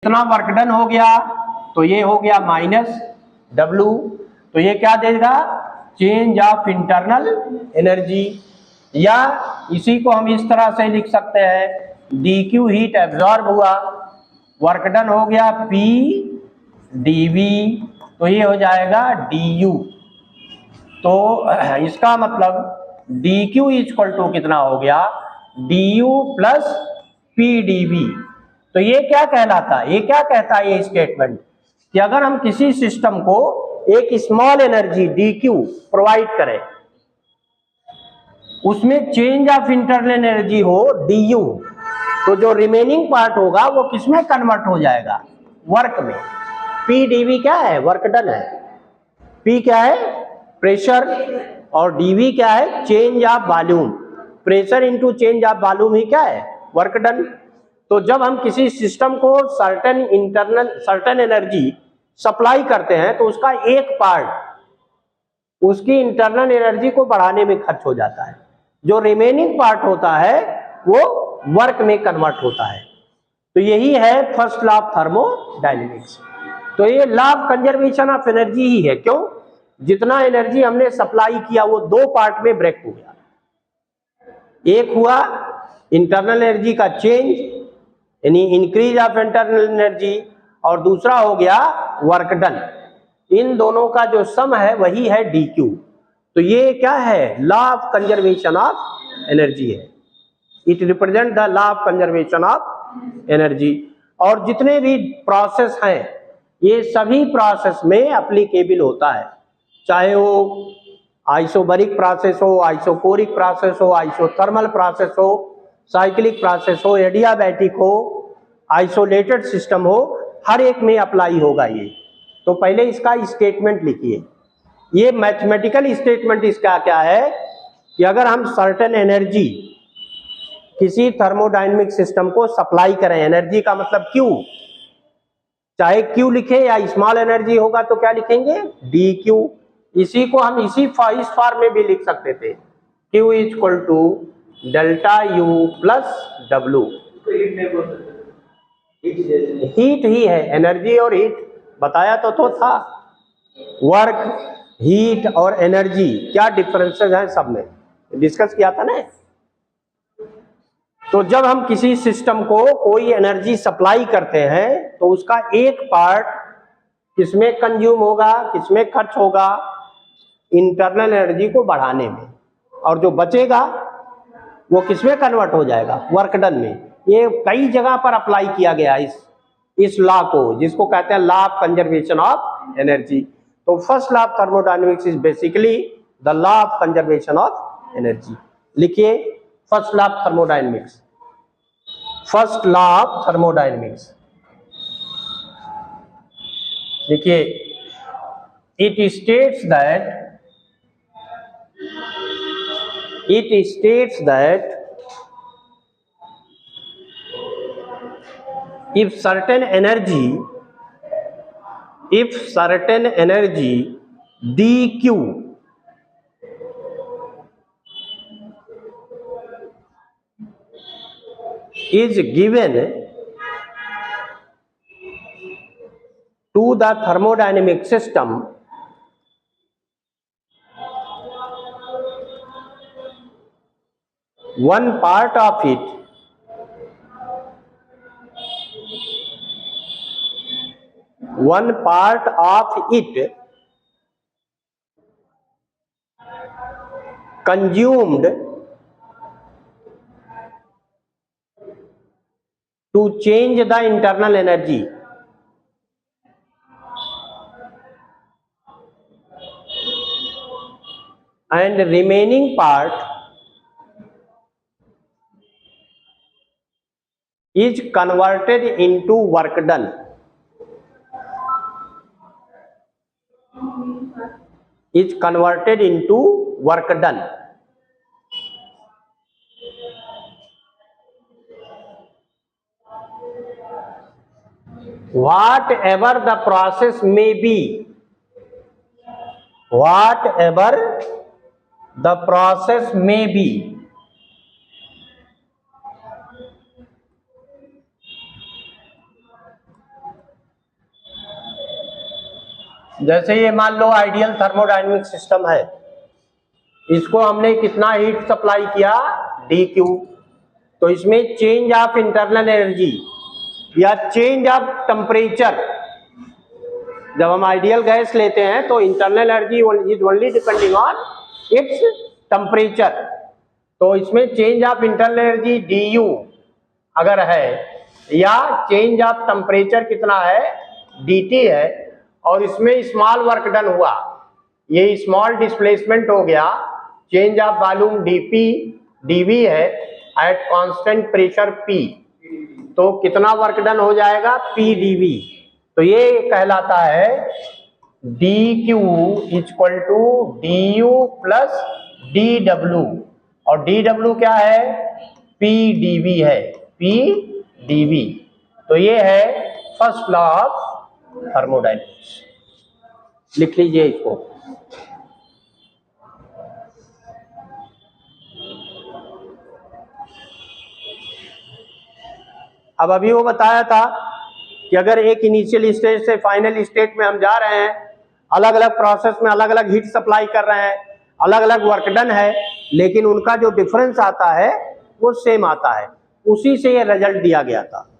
इतना work done हो गया तो ये हो गया माइनस W, तो ये क्या देगा, चेंज ऑफ इंटरनल एनर्जी, या इसी को हम इस तरह से लिख सकते हैं dq हीट एब्जॉर्ब हुआ, वर्क डन हो गया P dV, तो ये हो जाएगा du। तो इसका मतलब dq इक्वल टू कितना हो गया, du प्लस P dV। तो ये क्या कहलाता है, ये क्या कहता है ये स्टेटमेंट, कि अगर हम किसी सिस्टम को एक स्मॉल एनर्जी dq प्रोवाइड करें, उसमें चेंज ऑफ इंटरनल एनर्जी हो du, तो जो रिमेनिंग पार्ट होगा वो किसमें कन्वर्ट हो जाएगा, वर्क में। P dV क्या है, वर्क डन है, P क्या है, प्रेशर, और dV क्या है, change of volume. Pressure into change of volume ही क्या है, वर्क डन। तो जब हम किसी सिस्टम को सर्टेन एनर्जी सप्लाई करते हैं तो उसका एक पार्ट उसकी इंटरनल एनर्जी को बढ़ाने में खर्च हो जाता है, जो रिमेनिंग पार्ट होता है वो वर्क में कन्वर्ट होता है। तो यही है फर्स्ट लॉ ऑफ थर्मोडायनेमिक्स। तो ये law of conservation of energy ही है। क्यों, जितना एनर्जी हमने सप्लाई किया वो दो पार्ट में ब्रेक हो गया, एक हुआ इंटरनल एनर्जी का चेंज यानी इंक्रीज ऑफ इंटरनल एनर्जी, और दूसरा हो गया वर्क डन। इन दोनों का जो सम है वही है dq। तो ये क्या है, law of conservation of energy है। It represent the law of conservation of energy. और जितने भी प्रोसेस हैं ये सभी प्रोसेस में एप्लीकेबल होता है, चाहे वो आइसोबैरिक प्रोसेस हो, आइसोकोरिक प्रोसेस हो, आइसोथर्मल प्रोसेस हो, साइक्लिक प्रोसेस हो, एडियाबैटिक हो, आइसोलेटेड सिस्टम हो, हर एक में अप्लाई होगा ये। तो पहले इसका स्टेटमेंट लिखिए। ये मैथमेटिकल स्टेटमेंट इसका क्या है कि अगर हम सर्टेन एनर्जी किसी थर्मोडायनेमिक सिस्टम को सप्लाई करें, एनर्जी का मतलब Q, चाहे Q लिखे या स्मॉल एनर्जी होगा तो क्या लिखेंगे, dq। इसी को हम इस फॉर्म में भी लिख सकते थे, Q equal to delta U plus W। Heat ही है, एनर्जी और हीट बताया तो था। वर्क, हीट और एनर्जी क्या डिफरेंसेस हैं सब में डिस्कस किया था ना। तो जब हम किसी सिस्टम को कोई एनर्जी सप्लाई करते हैं तो उसका एक पार्ट किसमें कंज्यूम होगा, किसमें खर्च होगा, इंटरनल एनर्जी को बढ़ाने में, और जो बचेगा वो किसमें कन्वर्ट हो जाएगा, वर्क डन में। ये कई जगह पर अप्लाई किया गया इस लॉ को, जिसको कहते हैं law of conservation of energy. तो first law of thermodynamics is basically the law of conservation of energy. लिखिए first law of thermodynamics. First law of thermodynamics देखिए, it states that if certain energy dq is given to the thermodynamic system, one part of it consumed to change the internal energy and remaining part is converted into work done. Whatever the process may be, जैसे ये मान लो ideal thermodynamic system है, इसको हमने कितना heat supply किया, D Q. तो इसमें चेंज ऑफ इंटरनल एनर्जी या चेंज ऑफ टेम्परेचर, जब हम आइडियल गैस लेते हैं तो internal energy is only depending on its temperature. तो इसमें change of internal energy D you अगर है, या चेंज ऑफ टेम्परेचर कितना है, डी टी है, और इसमें स्मॉल वर्क डन हुआ, ये स्मॉल डिस्प्लेसमेंट हो गया, change of volume DP DV है एट कांस्टेंट प्रेशर पी, तो कितना वर्क डन हो जाएगा, पी डीवी। तो ये कहलाता है D Q equal to D U plus D W, और डी डब्ल्यू क्या है, पी डीवी है, पी डीवी। तो ये है फर्स्ट लॉ ऑफ थर्मोडायनेमिक्स, लिख लीजिए इसको। अब अभी वो बताया था कि अगर एक इनिशियल स्टेज से फाइनल स्टेट में हम जा रहे हैं, अलग अलग प्रोसेस में अलग अलग हीट सप्लाई कर रहे हैं, अलग अलग वर्क डन है, लेकिन उनका जो डिफरेंस आता है वो सेम आता है, उसी से ये रिजल्ट दिया गया था।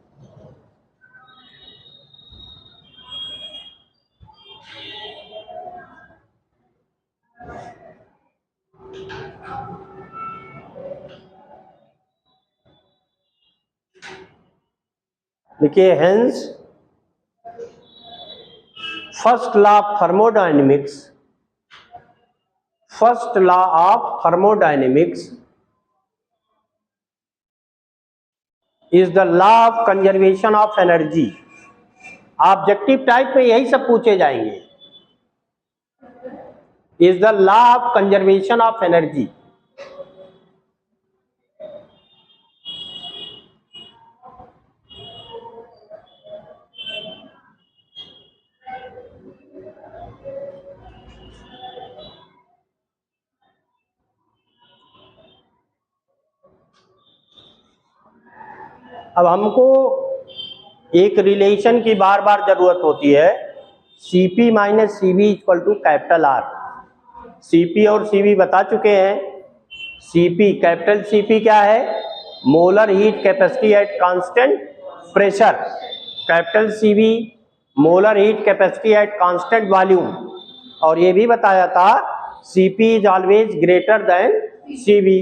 देखिए, hence first law of thermodynamics, first law of thermodynamics is the law of conservation of energy. Objective type में यही सब पूछे जाएंगे, is the law of conservation of energy. अब हमको एक रिलेशन की बार बार जरूरत होती है, Cp minus Cv equal to capital R. Cp और Cv बता चुके हैं। Cp, कैपिटल Cp क्या है, molar heat capacity eight constant pressure, capital Cv molar heat capacity at constant volume. और ये भी बताया था Cp is always greater than Cv।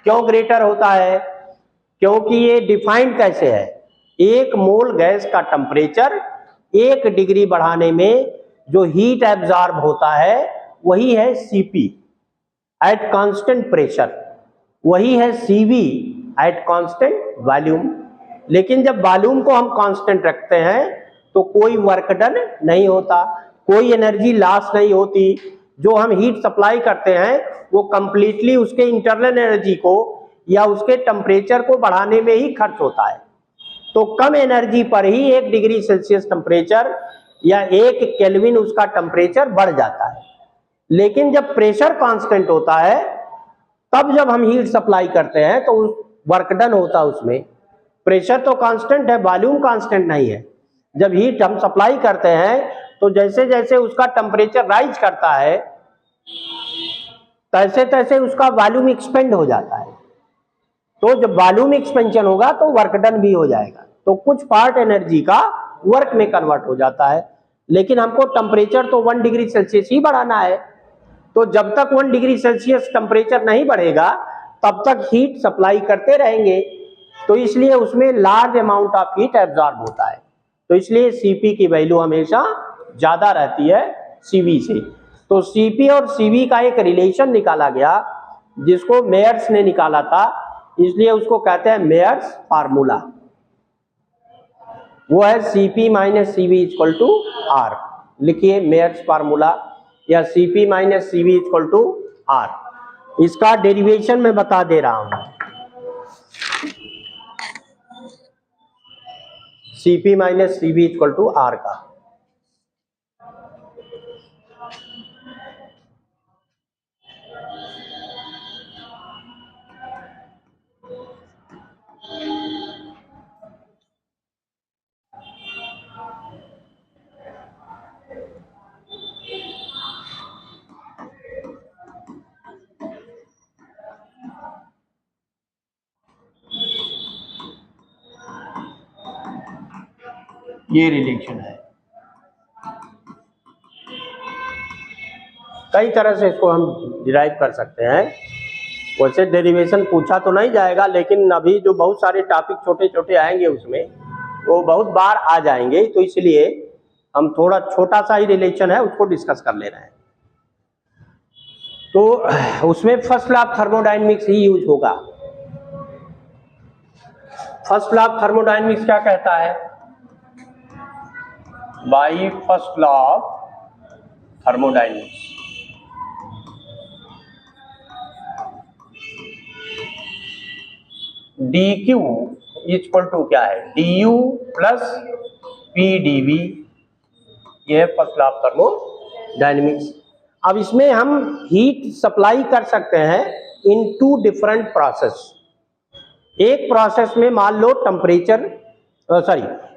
क्यों ग्रेटर होता है, क्योंकि ये डिफाइंड कैसे है, एक मोल गैस का टेम्परेचर 1 डिग्री बढ़ाने में जो हीट एब्जॉर्ब होता है वही है Cp एट कांस्टेंट प्रेशर, वही है Cv एट कांस्टेंट वॉल्यूम। लेकिन जब वॉल्यूम को हम कांस्टेंट रखते हैं तो कोई वर्क डन नहीं होता, कोई एनर्जी लॉस नहीं होती। जो हम हीट सप्लाई करते हैं वो कंप्लीटली उसके इंटरनल एनर्जी को या उसके टेम्परेचर को बढ़ाने में ही खर्च होता है। तो कम एनर्जी पर ही 1 डिग्री सेल्सियस टेम्परेचर या 1 केल्विन उसका टेम्परेचर बढ़ जाता है। लेकिन जब प्रेशर कांस्टेंट होता है तब जब हम हीट सप्लाई करते हैं तो वर्क डन होता है उसमें। प्रेशर तो कांस्टेंट है, वॉल्यूम कांस्टेंट नहीं है। जब हीट हम सप्लाई करते हैं तो जैसे जैसे उसका टेम्परेचर राइज करता है तैसे तैसे उसका वॉल्यूम एक्सपेंड हो जाता है। तो जब वॉल्यूम एक्सपेंशन होगा तो वर्क डन भी हो जाएगा, तो कुछ पार्ट एनर्जी का वर्क में कन्वर्ट हो जाता है। लेकिन हमको टेम्परेचर तो 1 डिग्री सेल्सियस ही बढ़ाना है, तो जब तक 1 डिग्री सेल्सियस टेम्परेचर नहीं बढ़ेगा तब तक हीट सप्लाई करते रहेंगे। तो इसलिए उसमें large amount of heat absorb होता है, तो इसलिए Cp की वैल्यू हमेशा ज्यादा रहती है Cv से। तो Cp और Cv का एक रिलेशन निकाला गया जिसको मेयर्स ने निकाला था, इसलिए उसको कहते हैं मेयर्स फार्मूला। वो है Cp minus Cv equal to R. लिखिए मेयर्स फार्मूला या Cp minus Cv equal to R. इसका डेरिवेशन मैं बता दे रहा हूं, Cp minus Cv equal to R का। ये रिलेशन है। कई तरह से इसको हम डिराइव कर सकते हैं। वैसे डेरिवेशन पूछा तो नहीं जाएगा, लेकिन अभी जो बहुत सारे टॉपिक छोटे छोटे आएंगे उसमें वो बहुत बार आ जाएंगे, तो इसलिए हम थोड़ा छोटा सा ही रिलेशन है उसको डिस्कस कर ले रहे हैं। तो उसमें फर्स्ट लॉ ऑफ थर्मोडायनेमिक्स ही यूज होगा। फर्स्ट लॉ ऑफ थर्मोडायनेमिक्स क्या कहता है? By first law of thermodynamics dq equal to क्या है? du plus p dv। ये है फर्स्ट लॉ ऑफ थर्मोडायनेमिक्स। अब इसमें हम हीट सप्लाई कर सकते हैं इन टू डिफरेंट प्रोसेस। एक प्रोसेस में मान लो टेम्परेचर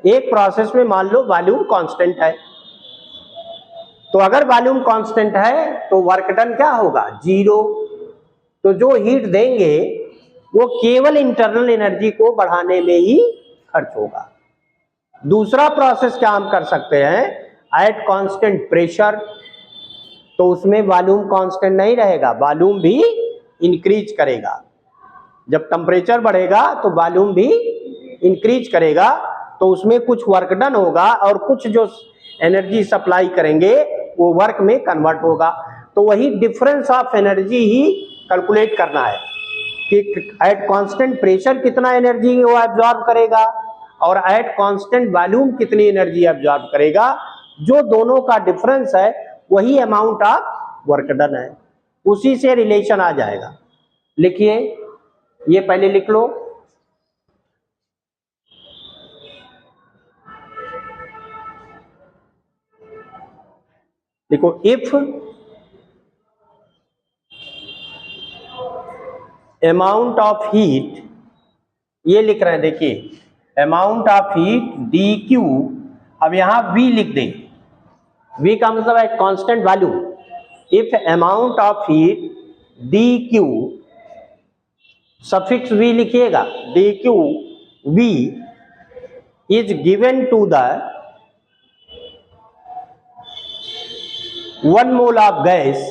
एक प्रोसेस में मान लो वॉल्यूम कांस्टेंट है, तो अगर वॉल्यूम कांस्टेंट है तो वर्क डन क्या होगा? जीरो। तो जो हीट देंगे वो केवल इंटरनल एनर्जी को बढ़ाने में ही खर्च होगा। दूसरा प्रोसेस क्या हम कर सकते हैं? एट कांस्टेंट प्रेशर, तो उसमें वॉल्यूम कांस्टेंट नहीं रहेगा, वॉल्यूम भी इंक्रीज करेगा। जब टेम्परेचर बढ़ेगा तो वॉल्यूम भी इंक्रीज करेगा, तो उसमें कुछ वर्क डन होगा और कुछ जो एनर्जी सप्लाई करेंगे वो वर्क में कन्वर्ट होगा। तो वही difference of energy he calculate करना है कि एट कांस्टेंट प्रेशर कितना एनर्जी वो एब्जॉर्ब करेगा और एट कांस्टेंट वॉल्यूम कितनी एनर्जी एब्जॉर्ब करेगा। जो दोनों का डिफरेंस है वही अमाउंट ऑफ वर्क डन है, उसी से रिलेशन आ जाएगा। लिखिए, ये पहले लिख लो। देखो, इफ अमाउंट ऑफ हीट, ये लिख रहे हैं, देखिए amount of heat D Q. अब यहां V लिख दें, V का मतलब है constant volume. If amount of heat D Q, suffix V लिखिएगा, D Q V is given to the 1 mole of gas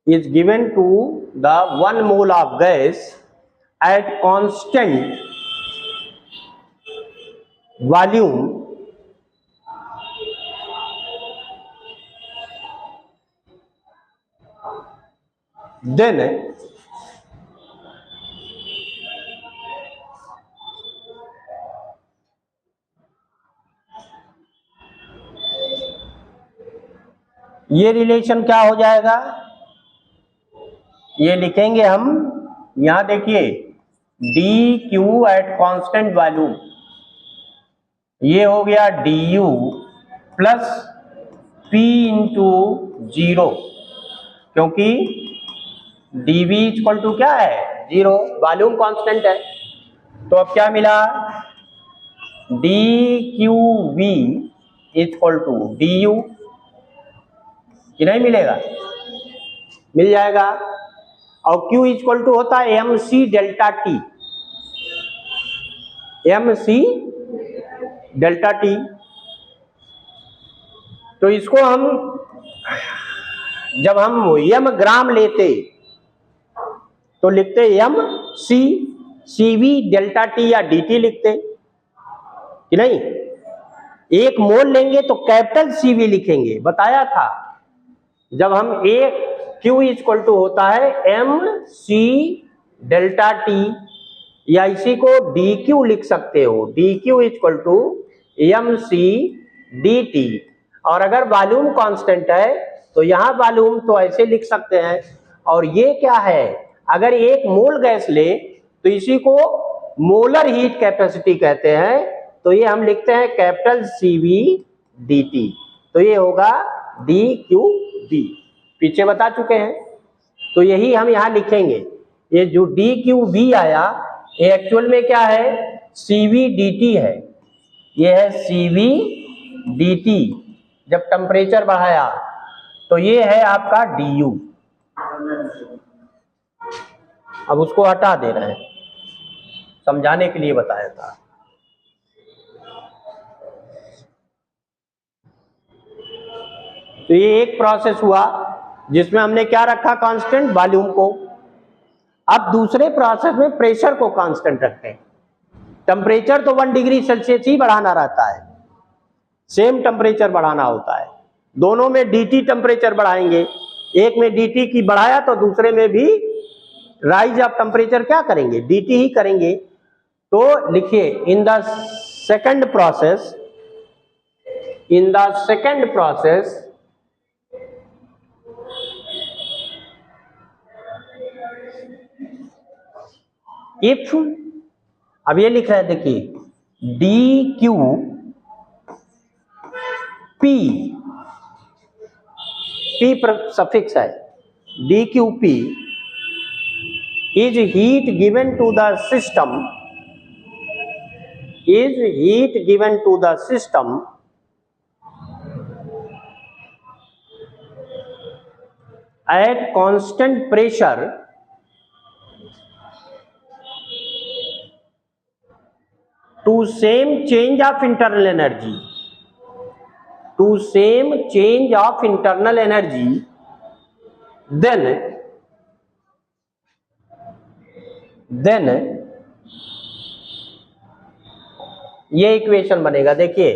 is given to the 1 mole of gas at constant volume then ये relation क्या हो जाएगा? ये लिखेंगे हम, यहां देखिए D Q at constant volume, ये हो गया D U plus P into zero, क्योंकि डी वी इक्वल टू क्या है? जीरो, वॉल्यूम कांस्टेंट है। तो अब क्या मिला? D Q V equal to D U, कि नहीं मिलेगा? मिल जाएगा। और Q इक्वल टू होता है M C delta T, M C delta T. तो इसको हम जब हम एम ग्राम लेते तो लिखते M C, CV delta T या DT लिखते, कि नहीं? एक मोल लेंगे तो कैपिटल CV लिखेंगे, बताया था। जब हम एक Q इक्वल टू होता है एम सी डेल्टा टी, या इसी को DQ लिख सकते हो, DQ equal to M C D T. और अगर वॉल्यूम कांस्टेंट है तो यहां वॉल्यूम तो ऐसे लिख सकते हैं। और ये क्या है? अगर एक मोल गैस ले तो इसी को मोलर हीट कैपेसिटी कहते हैं, तो ये हम लिखते हैं कैपिटल CV DT। तो ये होगा DQV, पीछे बता चुके हैं। तो यही हम यहां लिखेंगे। ये जो DQV आया ये एक्चुअल में क्या है? CV DT है। ये है CV DT, जब टेम्परेचर बढ़ाया तो ये है आपका DU। अब उसको हटा दे रहे हैं। समझाने के लिए बताया था। तो ये एक प्रोसेस हुआ जिसमें हमने क्या रखा, कांस्टेंट वॉल्यूम को। अब दूसरे प्रोसेस में प्रेशर को कांस्टेंट रखते हैं। टेम्परेचर तो 1 डिग्री सेल्सियस ही बढ़ाना रहता है, सेम टेम्परेचर बढ़ाना होता है। दोनों में dt टेम्परेचर बढ़ाएंगे, एक में dt की बढ़ाया तो दूसरे में भी राइज ऑफ टेम्परेचर क्या करेंगे, dt ही करेंगे। तो लिखिए in the second process, in the second process if, अब ये लिख रहे हैं देखिए D Q P, P suffix है, D Q P is heat given to the system, is heat given to the system at constant pressure to same change of internal energy, to same change of internal energy, then ये equation बनेगा। देखिए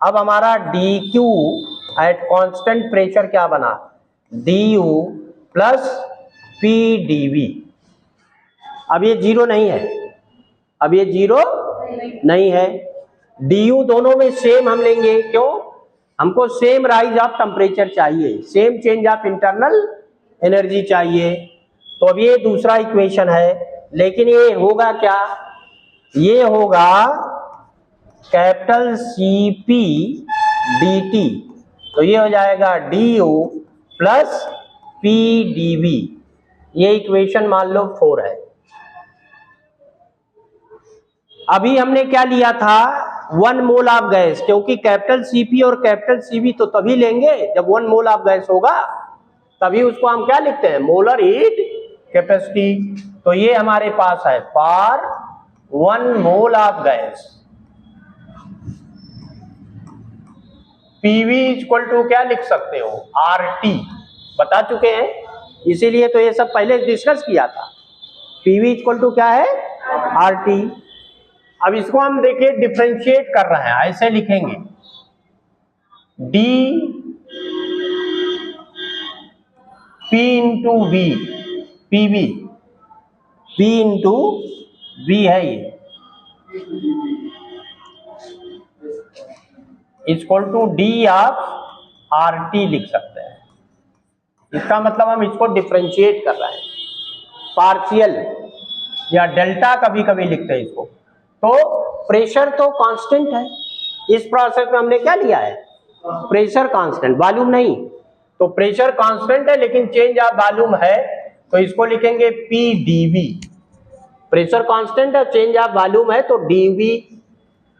अब हमारा D Q at constant pressure क्या बना, D U plus P D V. अब ये zero नहीं है, अब ये जीरो नहीं है। डी यू दोनों में सेम हम लेंगे, क्यों, हमको सेम राइज ऑफ टेम्परेचर चाहिए, same change of internal energy चाहिए। तो अब ये दूसरा इक्वेशन है, लेकिन ये होगा क्या, ये होगा capital C P D T. तो ये हो जाएगा D U plus P D V. ये इक्वेशन मान लो 4 है। अभी हमने क्या लिया था, 1 मोल ऑफ गैस, क्योंकि कैपिटल सीपी और कैपिटल सीवी तो तभी लेंगे जब 1 मोल ऑफ गैस होगा, तभी उसको हम क्या लिखते हैं, मोलर हीट कैपेसिटी। तो ये हमारे पास है for 1 mole of gas PV equal to क्या लिख सकते हो, आरटी, बता चुके हैं, इसीलिए तो ये सब पहले डिस्कस किया था। पीवी इक्वल टू क्या है, आरटी। अब इसको हम देखिए डिफरेंशिएट कर रहे हैं, ऐसे लिखेंगे D P into V, PV, P into V है ये, equal to D of R T लिख सकते हैं। इसका मतलब हम इसको डिफरेंशिएट कर रहे हैं, पार्शियल या डेल्टा कभी कभी लिखते हैं इसको। तो प्रेशर तो कांस्टेंट है, इस प्रोसेस में हमने क्या लिया है, प्रेशर कांस्टेंट, वॉल्यूम नहीं। तो प्रेशर कांस्टेंट है लेकिन चेंज ऑफ वॉल्यूम है, तो इसको लिखेंगे पी डीवी। प्रेशर कांस्टेंट है, चेंज ऑफ वॉल्यूम है, तो डीवी।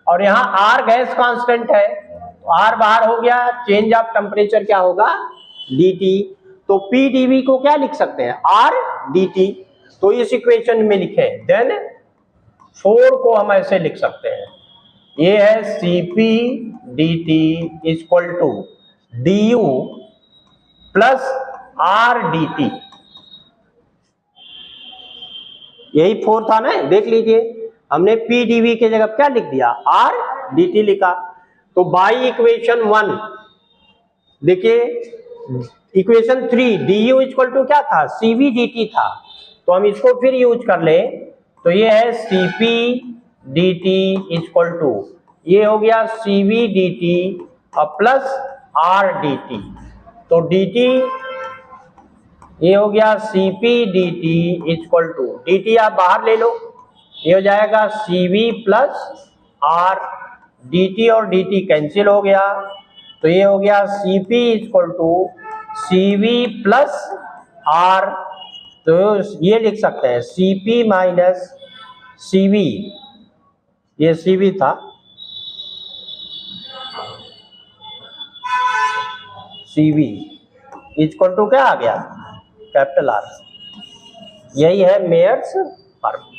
और यहाँ आर गैस कांस्टेंट है, तो आर बाहर हो गया, चेंज ऑफ टेम्परेचर क्या होगा, डीटी। तो पी डीवी को क्या लिख सकते हैं, आर डीटी। तो इस इक्वेशन में लिखे, देन 4 को हम ऐसे लिख सकते हैं, ये है CP DT equal to D U plus R DT. यही 4 था ना, देख लीजिए हमने पी डीवी के जगह क्या लिख दिया, आर डीटी लिखा। तो बाई इक्वेशन 1 देखिए, equation 3 D U equal to क्या था, सीवी डीटी था, तो हम इसको फिर यूज कर ले, तो ये है सीपी डीटी इक्वल टू, ये हो गया सीवी डीटी और प्लस आर डीटी। तो डीटी ये हो गया CP DT equal to, DT आप बाहर ले लो, ये हो जाएगा सीवी प्लस आर, डीटी और डीटी कैंसिल हो गया, तो ये हो गया CP equal to CV plus R. तो ये लिख सकते हैं सीपी माइनस सीवी, ये सीवी था, सीवी इक्वल टू क्या आ गया, कैपिटल आर। यही है मेयर्स फॉर्मूला।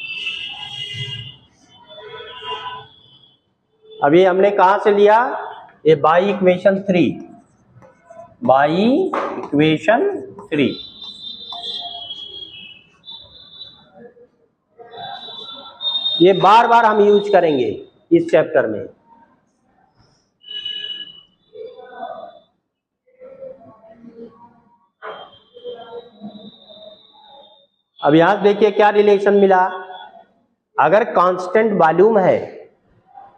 अभी हमने कहाँ से लिया, ये बाई इक्वेशन 3, बाई इक्वेशन 3। ये बार बार हम यूज करेंगे इस चैप्टर में। अब यहां देखिए क्या रिलेशन मिला। अगर कांस्टेंट वॉल्यूम है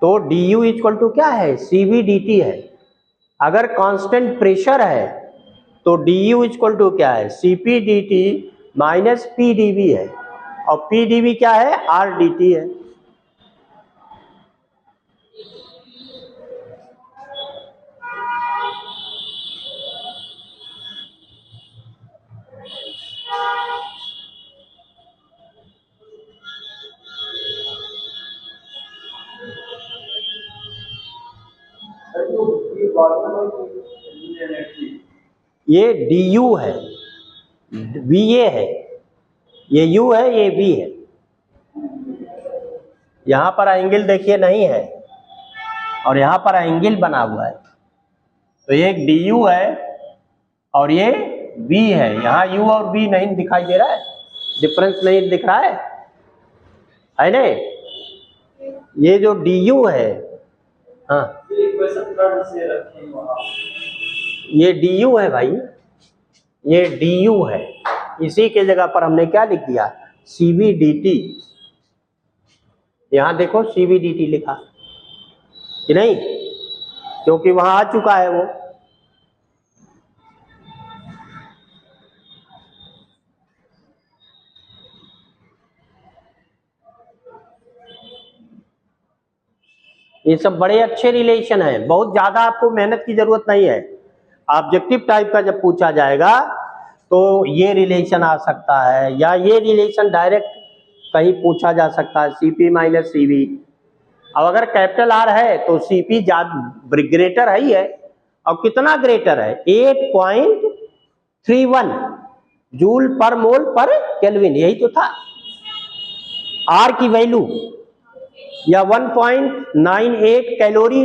तो du इक्वल टू क्या है, cv dt है। अगर कांस्टेंट प्रेशर है तो du इक्वल टू क्या है, cp dt minus p dv है, और p dv क्या है, r dt है। ये du है, va है, ये u है, ये v है। यहां पर एंगल देखिए नहीं है, और यहां पर एंगल बना हुआ है, तो ये एक du है और ये v है। यहाँ u और v नहीं दिखाई दे रहा है, डिफरेंस नहीं दिख रहा है ना। ये जो du है, हाँ ये du है भाई, ये du है। इसी के जगह पर हमने क्या लिख दिया, cv dt। यहां देखो cv dt लिखा कि नहीं, क्योंकि वहां आ चुका है वो। ये सब बड़े अच्छे रिलेशन हैं, बहुत ज्यादा आपको मेहनत की जरूरत नहीं है। ऑब्जेक्टिव टाइप का जब पूछा जाएगा तो ये रिलेशन आ सकता है, या ये रिलेशन डायरेक्ट कहीं पूछा जा सकता है, cp माइनस cv। अब अगर कैपिटल R है तो cp ग्रेटर है ही है, और कितना ग्रेटर है, 8.31 जूल पर मोल पर केल्विन, यही तो था। R की वैल्यू या 1.98 कैलोरी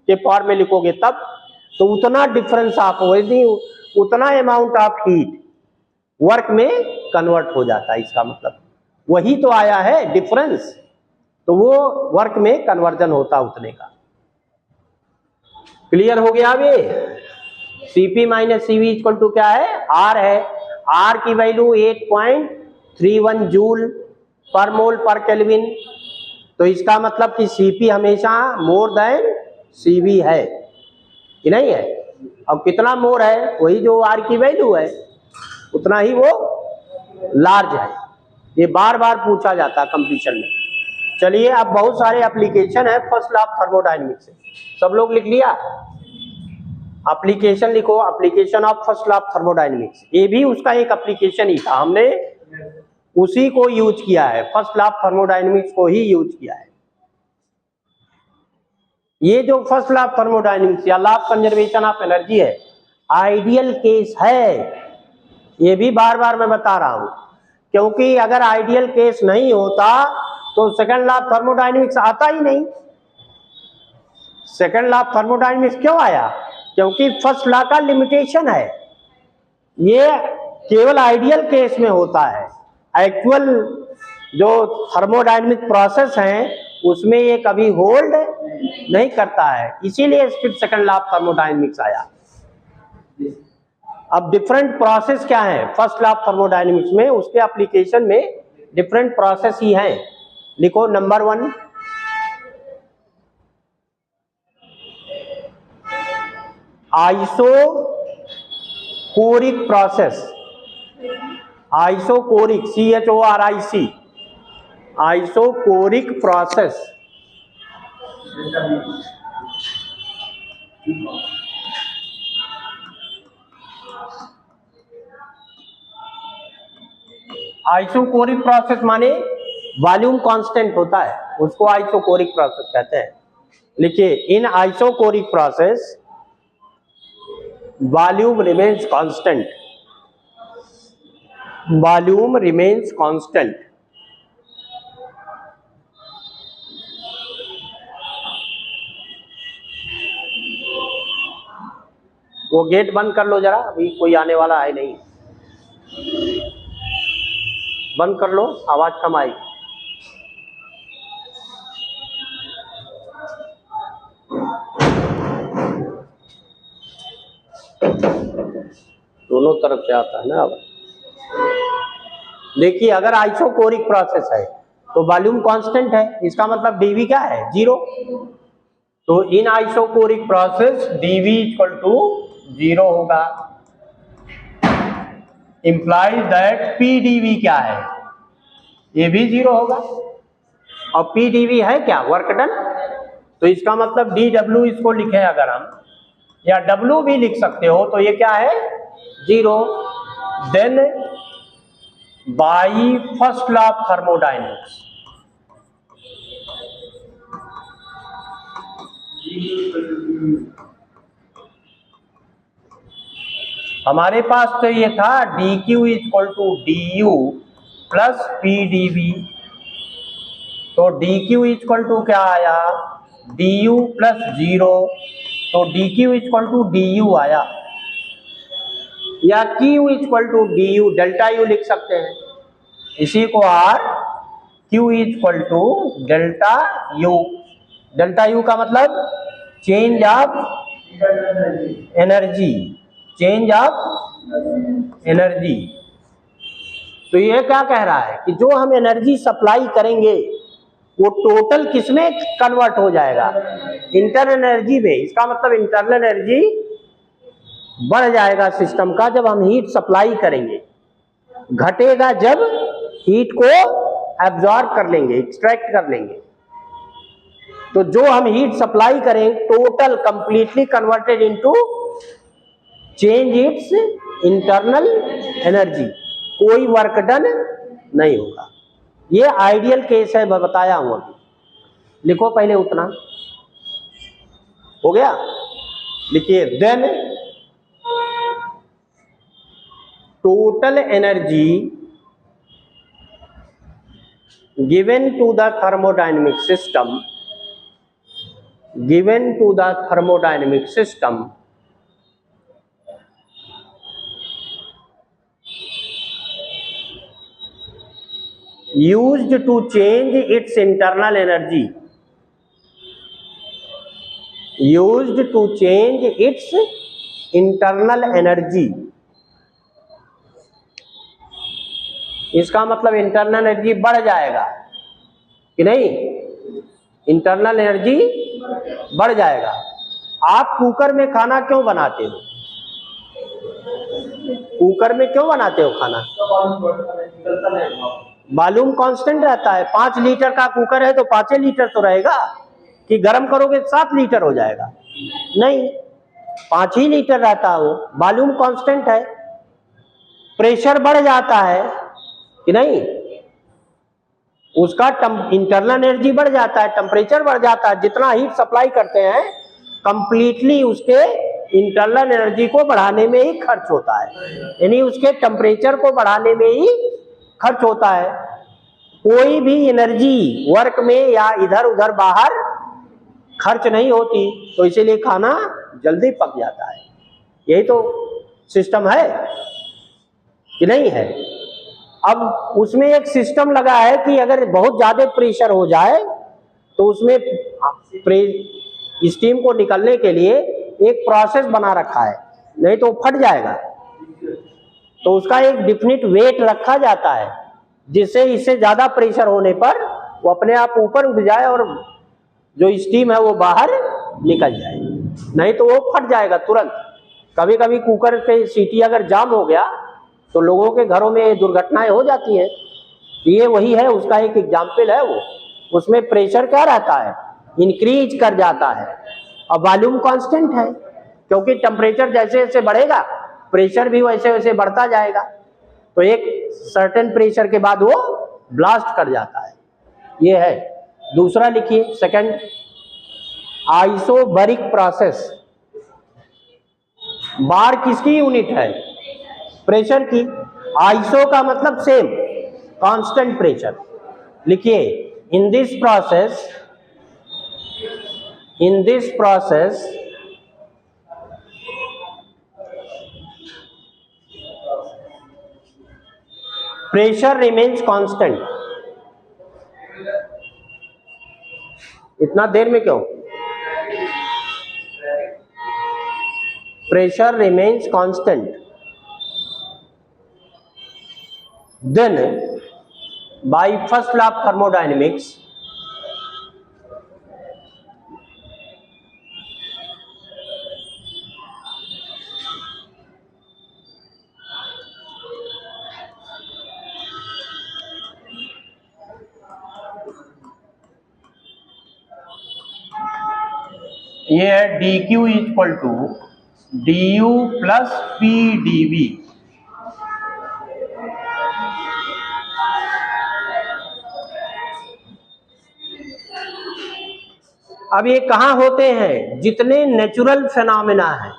के फॉर्म में लिखोगे तब, तो उतना डिफरेंस आप यदि उतना अमाउंट ऑफ हीट वर्क में कन्वर्ट हो जाता है, इसका मतलब वही तो आया है डिफरेंस, तो वो वर्क में कन्वर्जन होता उतने का। क्लियर हो गया। अब ये cp minus cv equal to क्या है, R है। R की वैल्यू 8.31 जूल पर मोल पर केल्विन, तो इसका मतलब कि cp हमेशा मोर देन cv है कि नहीं है। अब कितना मोर है, वही जो R की वैल्यू है उतना ही वो लार्ज है। ये बार बार पूछा जाता है कंपटीशन में। चलिए, अब बहुत सारे एप्लीकेशन है फर्स्ट लॉ ऑफ थर्मोडायनेमिक्स से, सब लोग लिख लिया। एप्लीकेशन लिखो, application of first law of thermodynamics. ये भी उसका एक एप्लीकेशन ही था, हमने उसी को यूज किया है, फर्स्ट लॉ ऑफ थर्मोडायनेमिक्स को ही यूज किया है। ये जो फर्स्ट लॉ ऑफ थर्मोडायनेमिक्स या law of conservation of energy है, आइडियल केस है। ये भी बार बार मैं बता रहा हूं, क्योंकि अगर आइडियल केस नहीं होता तो सेकंड लॉ ऑफ थर्मोडायनेमिक्स आता ही नहीं। सेकंड लॉ ऑफ थर्मोडायनेमिक्स क्यों आया, क्योंकि फर्स्ट लॉ का लिमिटेशन है, ये केवल आइडियल केस में होता है। एक्चुअल जो थर्मोडायनेमिक प्रोसेस है उसमें ये कभी होल्ड नहीं करता है, इसीलिए फिर सेकंड लॉ ऑफ थर्मोडायनेमिक्स आया। अब डिफरेंट प्रोसेस क्या है फर्स्ट लॉ ऑफ थर्मोडायनेमिक्स में, उसके एप्लीकेशन में डिफरेंट प्रोसेस ही हैं। लिखो, number 1 isochoric process, isochoric CHORIC, isochoric process. Isochoric process माने वॉल्यूम कांस्टेंट होता है, उसको आइसोकोरिक प्रोसेस कहते हैं। लिखिए, in isochoric process volume remains constant, volume remains constant. वो गेट बंद कर लो जरा, अभी कोई आने वाला है नहीं। बंद कर लो, आवाज कम आएगी। दोनों तरफ से आता है ना। अब देखिए, अगर आइसोकोरिक प्रोसेस है तो वॉल्यूम कांस्टेंट है, इसका मतलब डीवी क्या है, 0। तो in isochoric process DV equal to 0 होगा। इंप्लाइज दैट पीडीवी क्या है, ये भी 0 होगा। और पीडीवी है क्या, वर्क डन। तो इसका मतलब डी डब्ल्यू इसको लिखे अगर हम, या डब्ल्यू भी लिख सकते हो, तो ये क्या है, 0। Then by first law of thermodynamics, हमारे पास तो ये था D Q equal to D U plus P D V. तो डी क्यू इक्वल टू क्या आया, डी यू प्लस 0। तो D Q equal to D U आया, या Q equal to D U, delta U लिख सकते हैं। इसी को or Q equal to delta U. Delta U का मतलब change of energy, change of energy. तो ये क्या कह रहा है कि जो हम एनर्जी सप्लाई करेंगे वो टोटल किसमें कन्वर्ट हो जाएगा, इंटरनल एनर्जी में। इसका मतलब इंटरनल एनर्जी बढ़ जाएगा सिस्टम का जब हम हीट सप्लाई करेंगे, घटेगा जब हीट को एब्जॉर्ब कर लेंगे, एक्सट्रैक्ट कर लेंगे। तो जो हम हीट सप्लाई करें total completely converted into change it's internal energy, कोई वर्क डन नहीं होगा। ये आइडियल केस है, मैं बताया हूं अभी। लिखो पहले उतना, हो गया। लिखिए, then total energy given to the thermodynamic system, given to the thermodynamic system used to change its internal energy, used to change its internal energy। इसका मतलब इंटरनल एनर्जी बढ़ जाएगा कि नहीं, इंटरनल एनर्जी बढ़ जाएगा। आप कुकर में खाना क्यों बनाते हो, कुकर में क्यों बनाते हो खाना, वॉल्यूम कांस्टेंट रहता है। 5 लीटर का कुकर है तो 5 लीटर तो रहेगा, कि गर्म करोगे 7 लीटर हो जाएगा, नहीं, 5 ही लीटर रहता है वो, वॉल्यूम कांस्टेंट है। प्रेशर बढ़ जाता है कि नहीं, उसका इंटरनल एनर्जी बढ़ जाता है, टेम्परेचर बढ़ जाता है। जितना हीट सप्लाई करते हैं कंप्लीटली उसके इंटरनल एनर्जी को बढ़ाने में ही खर्च होता है, यानी उसके टेम्परेचर को बढ़ाने में ही खर्च होता है। कोई भी एनर्जी वर्क में या इधर उधर बाहर खर्च नहीं होती, तो इसीलिए खाना जल्दी पक जाता है। यही तो सिस्टम है कि नहीं है। अब उसमें एक सिस्टम लगा है कि अगर बहुत ज्यादा प्रेशर हो जाए तो उसमें स्टीम को निकलने के लिए एक प्रोसेस बना रखा है, नहीं तो फट जाएगा। तो उसका एक डिफिनिट वेट रखा जाता है, जिससे इससे ज्यादा प्रेशर होने पर वो अपने आप ऊपर उठ जाए और जो स्टीम है वो बाहर निकल जाए, नहीं तो वो फट जाएगा तुरंत। कभी कभी कुकर पे सीटी अगर जाम हो गया तो लोगों के घरों में दुर्घटनाएं हो जाती हैं। ये वही है, उसका एक एग्जाम्पल है वो। उसमें प्रेशर क्या रहता है, इंक्रीज कर जाता है, और वॉल्यूम कांस्टेंट है, क्योंकि टेम्परेचर जैसे जैसे बढ़ेगा प्रेशर भी वैसे वैसे बढ़ता जाएगा। तो एक सर्टेन प्रेशर के बाद वो ब्लास्ट कर जाता है, ये है। दूसरा लिखिए, सेकंड, आइसोबैरिक प्रोसेस। बार किसकी यूनिट है, प्रेशर की। आइसो का मतलब सेम, कांस्टेंट प्रेशर। लिखिए, in this process, in this process pressure remains constant. इतना देर में क्यों? Pressure remains constant, then by first law of thermodynamics ये है D Q equal to D U plus P D V. अब ये कहाँ होते हैं? जितने नेचुरल फिनोमेना है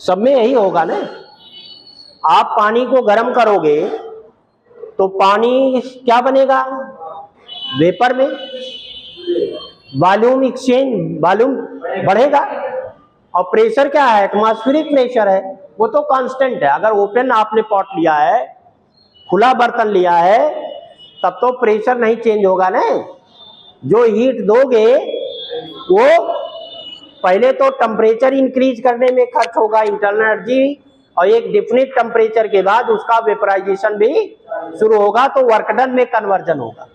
सब में यही होगा ना। आप पानी को गर्म करोगे तो पानी क्या बनेगा? वेपर में वॉल्यूम एक्सचेंज, वॉल्यूम बढ़ेगा। और प्रेशर क्या है? एटमॉस्फेरिक प्रेशर है, वो तो कांस्टेंट है। अगर ओपन आपने पॉट लिया है, खुला बर्तन लिया है, तब तो प्रेशर नहीं चेंज होगा ना। जो हीट दोगे वो पहले तो टेम्परेचर इंक्रीज करने में खर्च होगा इंटरनल एनर्जी, और एक डिफिनिट टेम्परेचर के बाद उसका वेपराइजेशन भी शुरू होगा, तो वर्क डन में कन्वर्जन होगा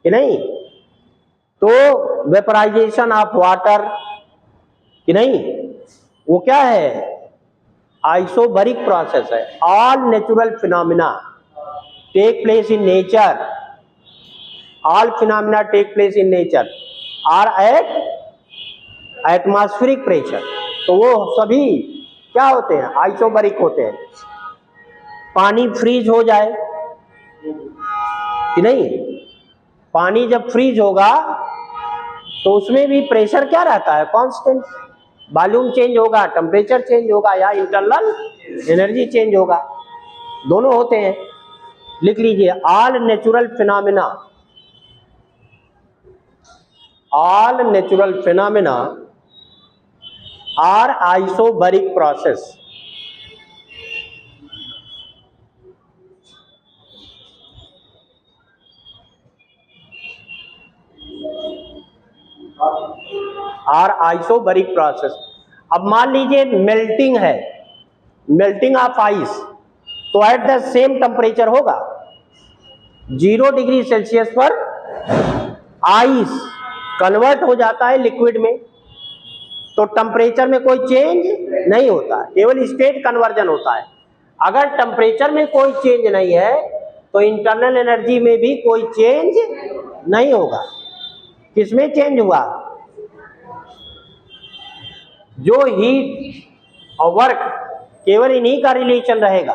कि नहीं? तो वेपराइजेशन ऑफ वाटर कि नहीं, वो क्या है? आइसोबैरिक प्रोसेस है। All natural phenomena take place in nature, all phenomena take place in nature are at atmospheric pressure. तो वो सभी क्या होते हैं? आइसोबैरिक होते हैं। पानी फ्रीज हो जाए कि नहीं, पानी जब फ्रीज होगा तो उसमें भी प्रेशर क्या रहता है? कांस्टेंट। वॉल्यूम चेंज होगा, टेम्परेचर चेंज होगा, या इंटरनल एनर्जी चेंज होगा, दोनों होते हैं। लिख लीजिए, all natural phenomena, all natural phenomena are isobaric process. Are isobaric process. अब मान लीजिए मेल्टिंग है, मेल्टिंग ऑफ आइस, तो एट द सेम टेम्परेचर होगा। 0 डिग्री सेल्सियस पर आइस कन्वर्ट हो जाता है लिक्विड में, तो टेम्परेचर में कोई चेंज नहीं होता, केवल स्टेट कन्वर्जन होता है। अगर टेम्परेचर में कोई चेंज नहीं है तो इंटरनल एनर्जी में भी कोई चेंज नहीं होगा। किसमें चेंज हुआ? जो हीट और वर्क, केवल इन्हीं का रिलेशन रहेगा।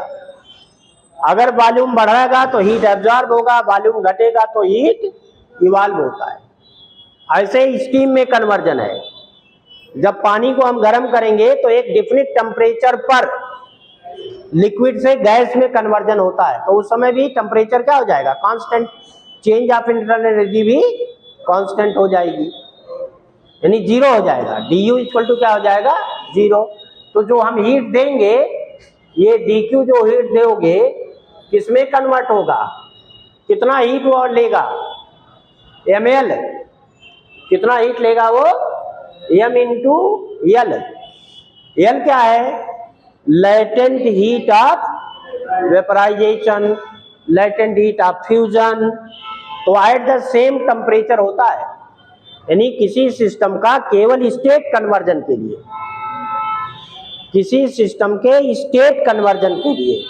अगर वॉल्यूम बढ़ेगा तो हीट एब्जॉर्ब होगा, वॉल्यूम घटेगा तो हीट इवॉल्व होता है। ऐसे स्टीम में कन्वर्जन है। जब पानी को हम गर्म करेंगे तो एक डिफिनिट टेम्परेचर पर लिक्विड से गैस में कन्वर्जन होता है, तो उस समय भी टेम्परेचर क्या हो जाएगा? Constant. Change of internal energy भी कांस्टेंट हो जाएगी, यानी 0 हो जाएगा। डी यू इक्वल टू क्या हो जाएगा? 0। तो जो हम हीट देंगे, ये डी क्यू जो हीट दोगे किसमें कन्वर्ट होगा? कितना हीट वो लेगा? ml। कितना हीट लेगा वो? m into L. एल क्या है? Latent heat of vaporization, latent heat of fusion. तो एट द सेम टेम्परेचर होता है, यानी किसी सिस्टम का केवल स्टेट कन्वर्जन के लिए, किसी सिस्टम के स्टेट कन्वर्जन के लिए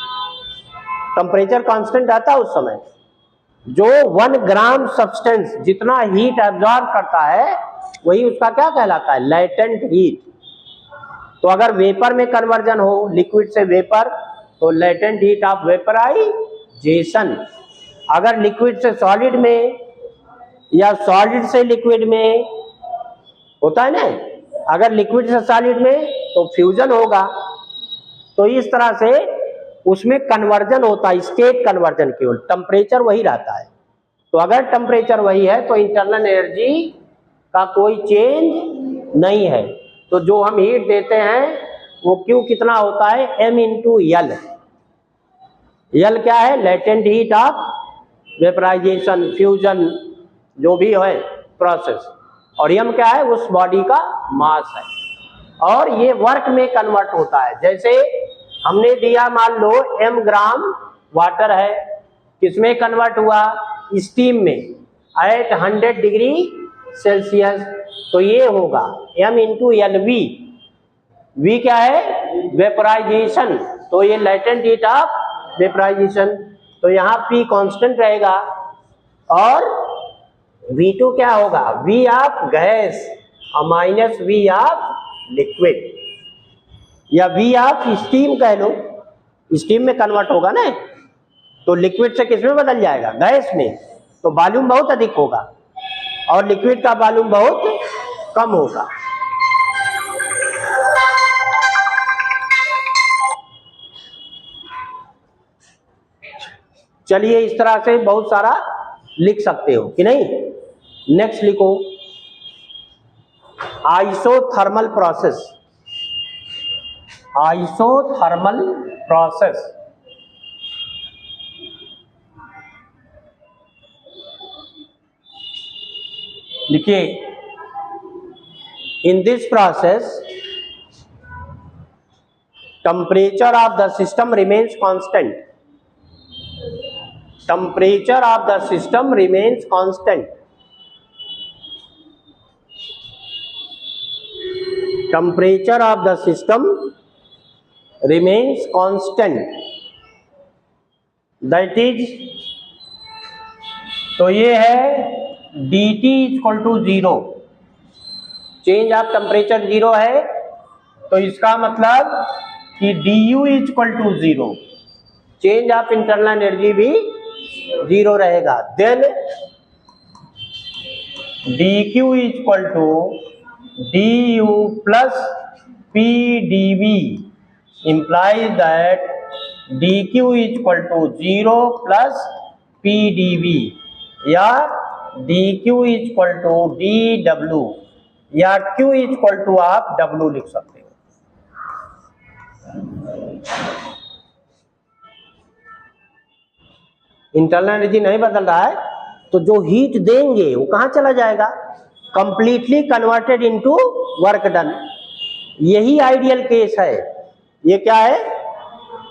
टेम्परेचर कांस्टेंट आता है उस समय। जो 1 ग्राम सब्सटेंस जितना हीट एब्जॉर्ब करता है वही उसका क्या कहलाता है? Latent heat. तो अगर वेपर में कन्वर्जन हो, लिक्विड से वेपर, तो लेटेंट हीट ऑफ वेपराइजेशन। अगर लिक्विड से सॉलिड में या सॉलिड से लिक्विड में होता है ना, अगर लिक्विड से सॉलिड में तो फ्यूजन होगा। तो इस तरह से उसमें कन्वर्जन होता है, स्टेट कन्वर्जन, केवल टेम्परेचर वही रहता है। तो अगर टेम्परेचर वही है तो इंटरनल एनर्जी का कोई चेंज नहीं है। तो जो हम हीट देते हैं वो क्यू कितना होता है? m into L. एल क्या है, latent heat of vaporization, fusion, जो भी है प्रोसेस, और एम क्या है, उस बॉडी का मास है, और ये वर्क में कन्वर्ट होता है। जैसे हमने दिया, मान लो m ग्राम वाटर है, किसमें कन्वर्ट हुआ, स्टीम में एट 100 डिग्री सेल्सियस, तो ये होगा m into L V, V क्या है, वेपराइजेशन, तो ये लेटेंट हीट ऑफ वेपराइजेशन, तो यहाँ P कांस्टेंट रहेगा, और V2 क्या होगा, V ऑफ गैस और माइनस V ऑफ लिक्विड, या V ऑफ स्टीम कह लो, स्टीम में कन्वर्ट होगा ना, तो लिक्विड से किस में बदल जाएगा, गैस में, तो वॉल्यूम बहुत अधिक होगा और लिक्विड का वॉल्यूम बहुत कम होगा। चलिए इस तरह से बहुत सारा लिख सकते हो कि नहीं। नेक्स्ट लिखो, आइसोथर्मल प्रोसेस, आइसोथर्मल प्रोसेस, देखिए, इन this process temperature of the system remains constant, temperature of the system remains constant, temperature of the system remains constant, that is, तो ये है dt equal to 0, change of temperature 0 है, तो इसका मतलब कि du equal to 0, change of internal energy भी 0 रहेगा। Then dq equal to du plus pdv implies that dq equal to 0 plus pdv, या dq इक्वल टू dw, या q equal to आप w लिख सकते हो। इंटरनल एनर्जी नहीं बदल रहा है, तो जो हीट देंगे वो कहां चला जाएगा, completely converted into work done. यही आइडियल केस है, ये क्या है,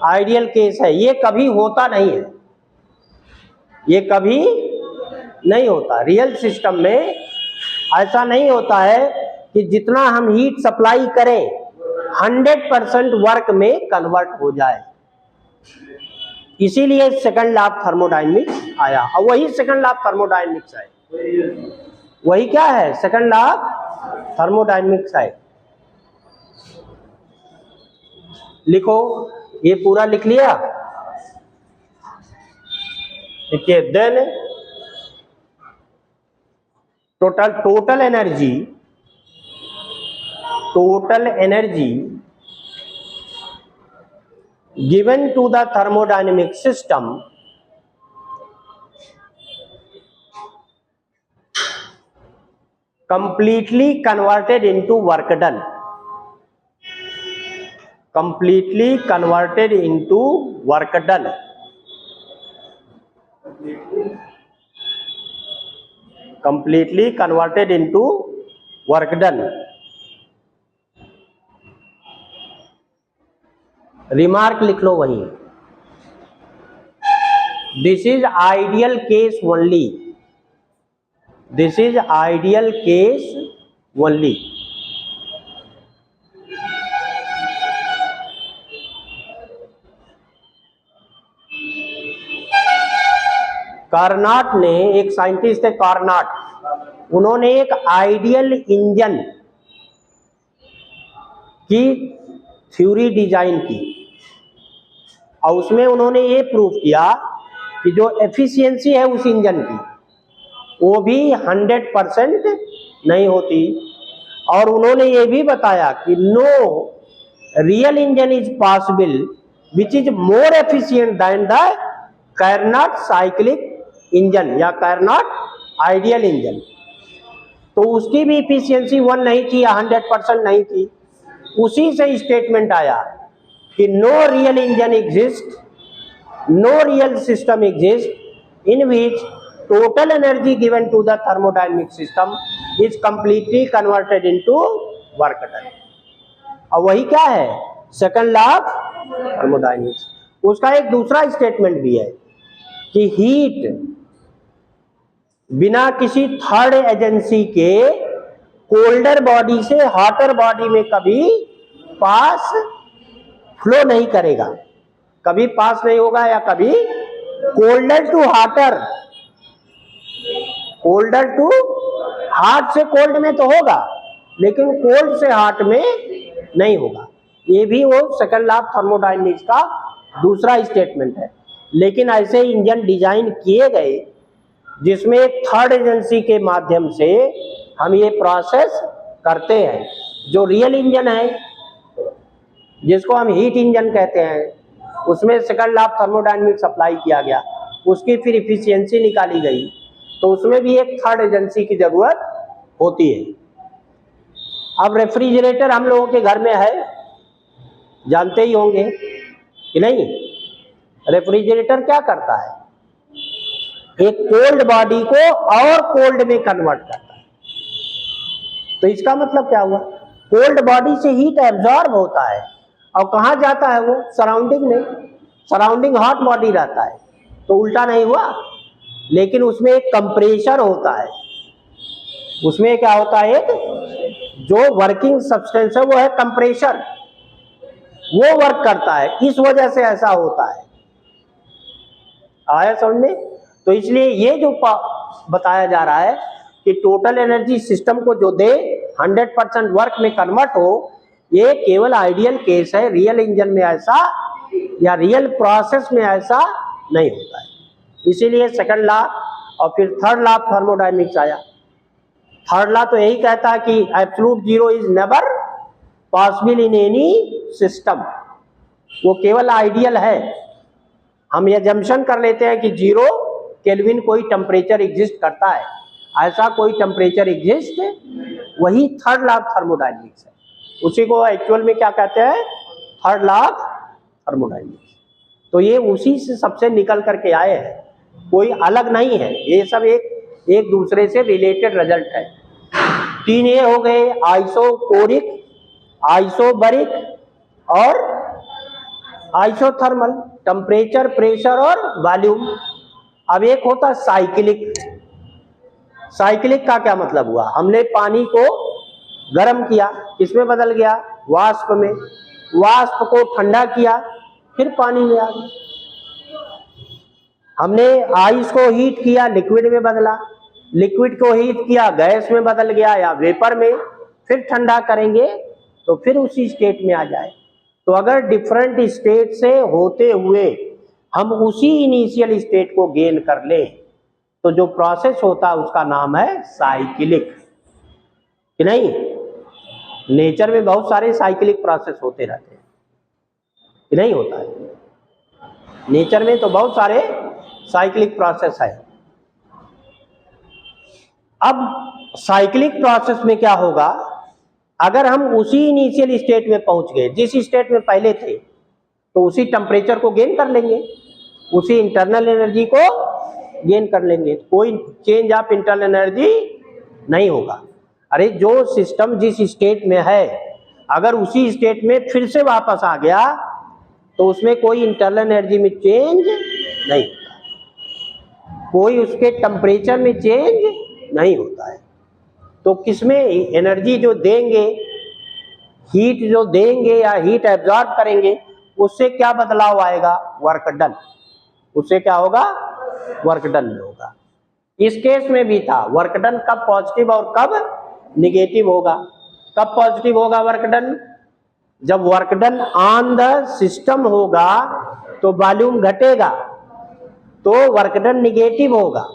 आइडियल केस है, ये कभी होता नहीं है, ये कभी नहीं होता। रियल सिस्टम में ऐसा नहीं होता है कि जितना हम हीट सप्लाई करें 100% वर्क में कन्वर्ट हो जाए, इसीलिए सेकंड लॉ ऑफ थर्मोडायनेमिक्स आया, और वही सेकंड लॉ ऑफ थर्मोडायनेमिक्स है, वही क्या है, सेकंड लॉ ऑफ थर्मोडायनेमिक्स है। लिखो, ये पूरा लिख लिया, देखिए, then total energy given to the thermodynamic system completely converted into work done, completely converted into work done, completely converted into work done। Remark लिख लो वही, this is ideal case only, this is ideal case only. Carnot ने, एक scientist है Carnot, उन्होंने एक ideal engine की theory design की, और उसमें उन्होंने ये प्रूव किया कि जो एफिशिएंसी है उस इंजन की वो भी 100% नहीं होती, और उन्होंने ये भी बताया कि no real engine is possible which is more efficient than the Carnot cyclic engine या कार्नाट आइडियल इंजन। तो उसकी भी एफिशिएंसी 1 नहीं थी या 100% नहीं थी, उसी से स्टेटमेंट आया कि no real engine exist no real system exists in which total energy given to the thermodynamic system is completely converted into work done। और वही क्या है, सेकंड लॉ ऑफ थर्मोडायनेमिक्स। उसका एक दूसरा स्टेटमेंट भी है कि हीट बिना किसी थर्ड एजेंसी के कोल्डर बॉडी से हॉटर बॉडी में कभी पास फ्लो नहीं करेगा, कभी पास नहीं होगा, या कभी colder to hotter, colder to hot से कोल्ड में तो होगा, लेकिन कोल्ड से हॉट में नहीं होगा। ये भी वो सेकंड लॉ ऑफ थर्मोडायनेमिक्स का दूसरा स्टेटमेंट है। लेकिन ऐसे इंजन डिजाइन किए गए जिसमें एक थर्ड एजेंसी के माध्यम से हम ये प्रोसेस करते हैं। जो रियल इंजन है, जिसको हम हीट इंजन कहते हैं, उसमें second law of thermodynamics apply किया गया, उसकी फिर इफिशियंसी निकाली गई, तो उसमें भी एक थर्ड एजेंसी की जरूरत होती है। अब रेफ्रिजरेटर हम लोगों के घर में है, जानते ही होंगे कि नहीं। रेफ्रिजरेटर क्या करता है, एक कोल्ड बॉडी को और कोल्ड में कन्वर्ट करता है। तो इसका मतलब क्या हुआ, कोल्ड बॉडी से हीट एब्जॉर्ब होता है और कहाँ जाता है वो, सराउंडिंग में। सराउंडिंग हॉट बॉडी रहता है, तो उल्टा नहीं हुआ। लेकिन उसमें एक कंप्रेशर होता है, उसमें क्या होता है, एक जो वर्किंग सब्सटेंस है वो है कंप्रेशर, वो वर्क करता है, इस वजह से ऐसा होता है। आया समझ में। तो इसलिए ये जो बताया जा रहा है कि टोटल एनर्जी सिस्टम को जो दे 100% वर्क में कन्वर्ट हो, ये केवल आइडियल केस है। रियल इंजन में ऐसा या रियल प्रोसेस में ऐसा नहीं होता है। इसीलिए सेकंड लॉ और फिर थर्ड लॉ ऑफ थर्मोडायनेमिक्स आया। थर्ड लॉ तो यही कहता है कि absolute zero is never possible in any system, वो केवल आइडियल है। हम ये जम्पशन कर लेते हैं कि जीरो केल्विन कोई टेम्परेचर एग्जिस्ट करता है, ऐसा कोई टेम्परेचर एग्जिस्ट, वही थर्ड लॉ ऑफ थर्मोडायनेमिक्स है। उसी को एक्चुअल में क्या कहते हैं, थर्ड लॉ ऑफ थर्मोडायनेमिक्स। तो ये उसी से सबसे निकल करके आए हैं, कोई अलग नहीं है, ये सब एक दूसरे से रिलेटेड रिजल्ट है। तीन ये हो गए, आइसोकोरिक, आइसोबरिक और आइसोथर्मल, टेम्परेचर, प्रेशर और वॉल्यूम। अब एक होता है साइक्लिक। साइक्लिक का क्या मतलब हुआ, हमने पानी को गर्म किया, किसमें बदल गया, वाष्प में, वाष्प को ठंडा किया, फिर पानी में आ गया। हमने आइस को हीट किया, लिक्विड में बदला, लिक्विड को हीट किया, गैस में बदल गया या वेपर में, फिर ठंडा करेंगे तो फिर उसी स्टेट में आ जाए। तो अगर डिफरेंट स्टेट से होते हुए हम उसी इनिशियल स्टेट को गेन कर ले, तो जो प्रोसेस होता है उसका नाम है साइक्लिक, कि नहीं। नेचर में बहुत सारे साइक्लिक प्रोसेस होते रहते हैं, कि नहीं होता है। नेचर में तो बहुत सारे साइक्लिक प्रोसेस है। अब साइक्लिक प्रोसेस में क्या होगा, अगर हम उसी इनिशियल स्टेट में पहुंच गए जिस स्टेट में पहले थे, तो उसी टेम्परेचर को गेन कर लेंगे, उसी इंटरनल एनर्जी को गेन कर लेंगे, कोई चेंज ऑफ इंटरनल एनर्जी नहीं होगा। अरे जो सिस्टम जिस स्टेट में है, अगर उसी स्टेट में फिर से वापस आ गया तो उसमें कोई इंटरनल एनर्जी में चेंज नहीं होता, कोई उसके टेम्परेचर में चेंज नहीं होता है। तो किसमें एनर्जी जो देंगे, हीट जो देंगे या हीट एब्जॉर्ब करेंगे, उससे क्या बदलाव आएगा, वर्क डन। उससे क्या होगा, वर्क डन में होगा। इस केस में भी था, वर्क डन कब पॉजिटिव और कब निगेटिव होगा। कब पॉजिटिव होगा वर्क डन, जब work done on the system होगा तो वॉल्यूम घटेगा, तो वर्क डन निगेटिव होगा।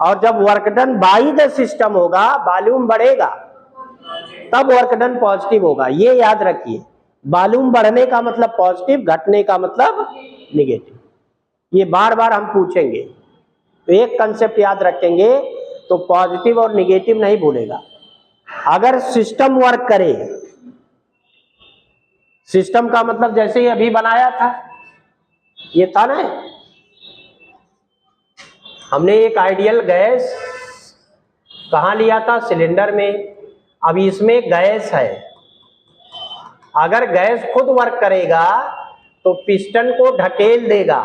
और जब work done by the system होगा, वॉल्यूम बढ़ेगा, तब वर्क डन पॉजिटिव होगा। ये याद रखिए, वॉल्यूम बढ़ने का मतलब पॉजिटिव, घटने का मतलब निगेटिव। ये बार बार हम पूछेंगे, तो एक कंसेप्ट याद रखेंगे तो पॉजिटिव और निगेटिव नहीं भूलेगा। अगर सिस्टम वर्क करे, सिस्टम का मतलब जैसे ही अभी बनाया था, ये था ना, हमने एक आइडियल गैस कहाँ लिया था, सिलेंडर में। अब इसमें गैस है, अगर गैस खुद वर्क करेगा तो पिस्टन को ढकेल देगा,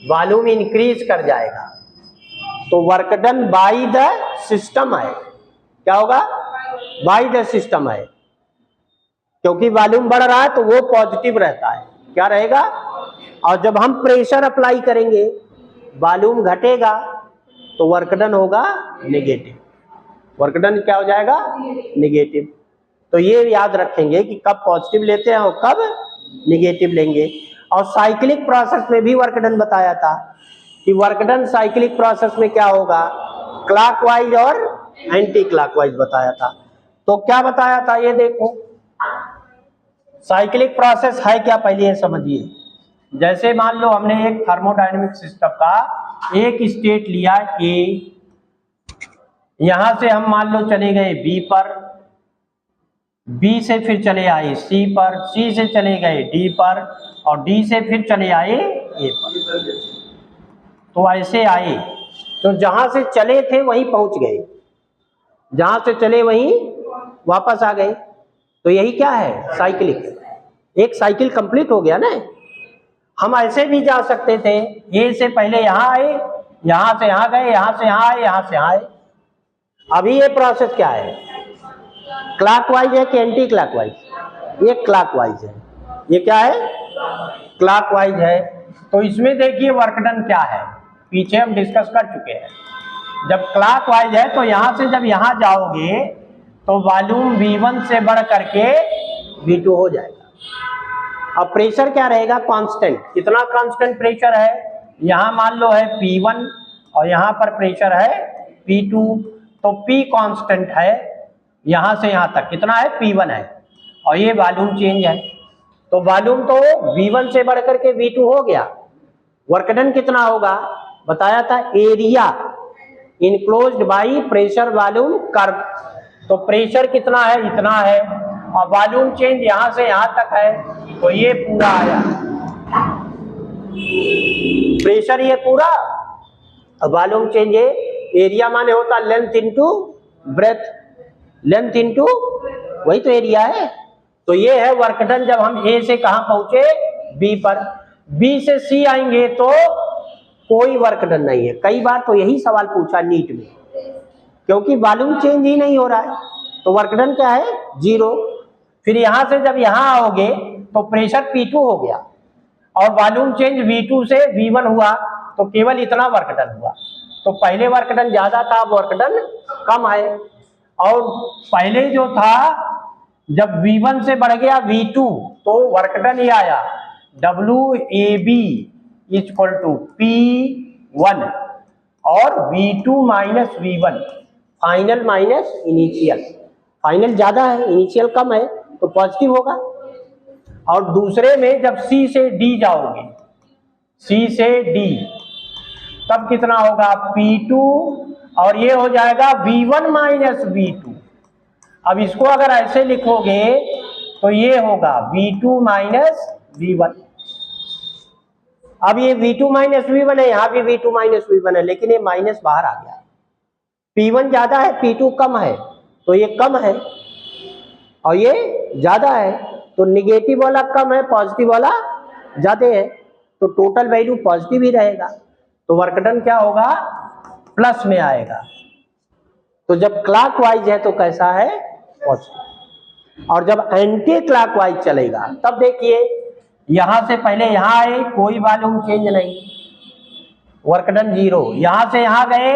वॉल्यूम इंक्रीज कर जाएगा, तो work done by the system है। क्या होगा? बाय द सिस्टम है, क्योंकि वॉल्यूम बढ़ रहा है तो वो पॉजिटिव रहता है। क्या रहेगा? और जब हम प्रेशर अप्लाई करेंगे, वॉल्यूम घटेगा तो वर्क डन होगा नेगेटिव। वर्क डन क्या हो जाएगा? नेगेटिव। तो ये याद रखेंगे कि कब पॉजिटिव लेते हैं और कब नेगेटिव लेंगे। और साइक्लिक प्रोसेस में भी वर्क डन बताया था कि वर्क डन साइक्लिक प्रोसेस में क्या होगा, क्लॉकवाइज और एंटी क्लॉकवाइज बताया था। तो क्या बताया था ये देखो, साइक्लिक प्रोसेस है क्या, पहले ये समझिए। जैसे मान लो हमने एक थर्मोडायनेमिक सिस्टम का एक स्टेट लिया ए, यहां से हम मान लो चले गए बी पर, बी से फिर चले आए सी पर, सी से चले गए डी पर, और डी से फिर चले आए ए पर। तो ऐसे आए, तो जहां से चले थे वहीं पहुंच गए, जहां से चले वहीं वापस आ गए। तो यही क्या है? साइक्लिक। एक साइकिल कंप्लीट हो गया ना। हम ऐसे भी जा सकते थे, ए से पहले यहां आए, यहां से यहां गए, यहां से यहां आए, यहां से यहां आए। अभी ये प्रोसेस क्या है? क्लॉकवाइज है कि एंटी क्लॉकवाइज? ये क्लॉकवाइज है। ये क्या है? क्लॉकवाइज है। तो इसमें देखिए वर्क डन क्या है, पीछे हम डिस्कस कर चुके हैं। जब क्लॉकवाइज है तो यहां से जब यहां जाओगे तो वॉल्यूम V1 से बढ़ करके V2 हो जाएगा। अब प्रेशर क्या रहेगा? कांस्टेंट। कितना कांस्टेंट प्रेशर है? यहां मान लो है P1 और यहां पर प्रेशर है P2, तो P कांस्टेंट है, यहां से यहां तक कितना है? P1 है, और ये वॉल्यूम चेंज है। तो वॉल्यूम तो V1 से बढ़ करके V2 हो गया। वर्क डन कितना होगा? बताया था, area enclosed by pressure volume curve. तो प्रेशर कितना है? इतना है, और वॉल्यूम चेंज यहां से यहां तक है, तो ये पूरा आया प्रेशर, ये पूरा। वॉल्यूम चेंज है, एरिया माने होता length into breadth, length into, वही तो एरिया है। तो ये है वर्क डन जब हम ए से कहां पहुंचे? बी पर। बी से सी आएंगे तो कोई वर्क डन नहीं है। कई बार तो यही सवाल पूछा नीट में, क्योंकि वॉल्यूम चेंज ही नहीं हो रहा है, तो वर्क डन क्या है? 0। फिर यहां से जब यहां आओगे तो प्रेशर P2 हो गया, और वॉल्यूम चेंज V2 से V1 हुआ, तो केवल इतना वर्क डन हुआ। तो पहले वर्क डन ज्यादा था, अब वर्क डन कम है। और पहले जो था, जब V1 से बढ़ गया V2 तो वर्क डन ये आया, WAB इक्वल टू P1 और V2 minus V1, final minus initial. Final ज्यादा है, इनिशियल कम है, तो पॉजिटिव होगा। और दूसरे में जब C से D जाओगे, C से D, तब कितना होगा? P2, और ये हो जाएगा V1 माइनस V2। अब इसको अगर ऐसे लिखोगे तो ये होगा V2 माइनस V1। अब ये V2 माइनस V1 है, यहां भी V2 माइनस V1 है, लेकिन ये माइनस बाहर आ गया। P1 ज्यादा है, P2 कम है, तो ये कम है, और ये ज्यादा है, तो निगेटिव वाला कम है, पॉजिटिव वाला ज्यादा है, तो टोटल वैल्यू पॉजिटिव ही रहेगा। तो वर्क डन क्या होगा? प्लस में आएगा। तो जब क्लॉकवाइज है तो कैसा है? पॉजिटिव। और जब एंटी क्लॉकवाइज चलेगा तब देखिए, यहां से पहले यहां आए, कोई वॉल्यूम चेंज नहीं, वर्क डन 0। यहां से यहां गए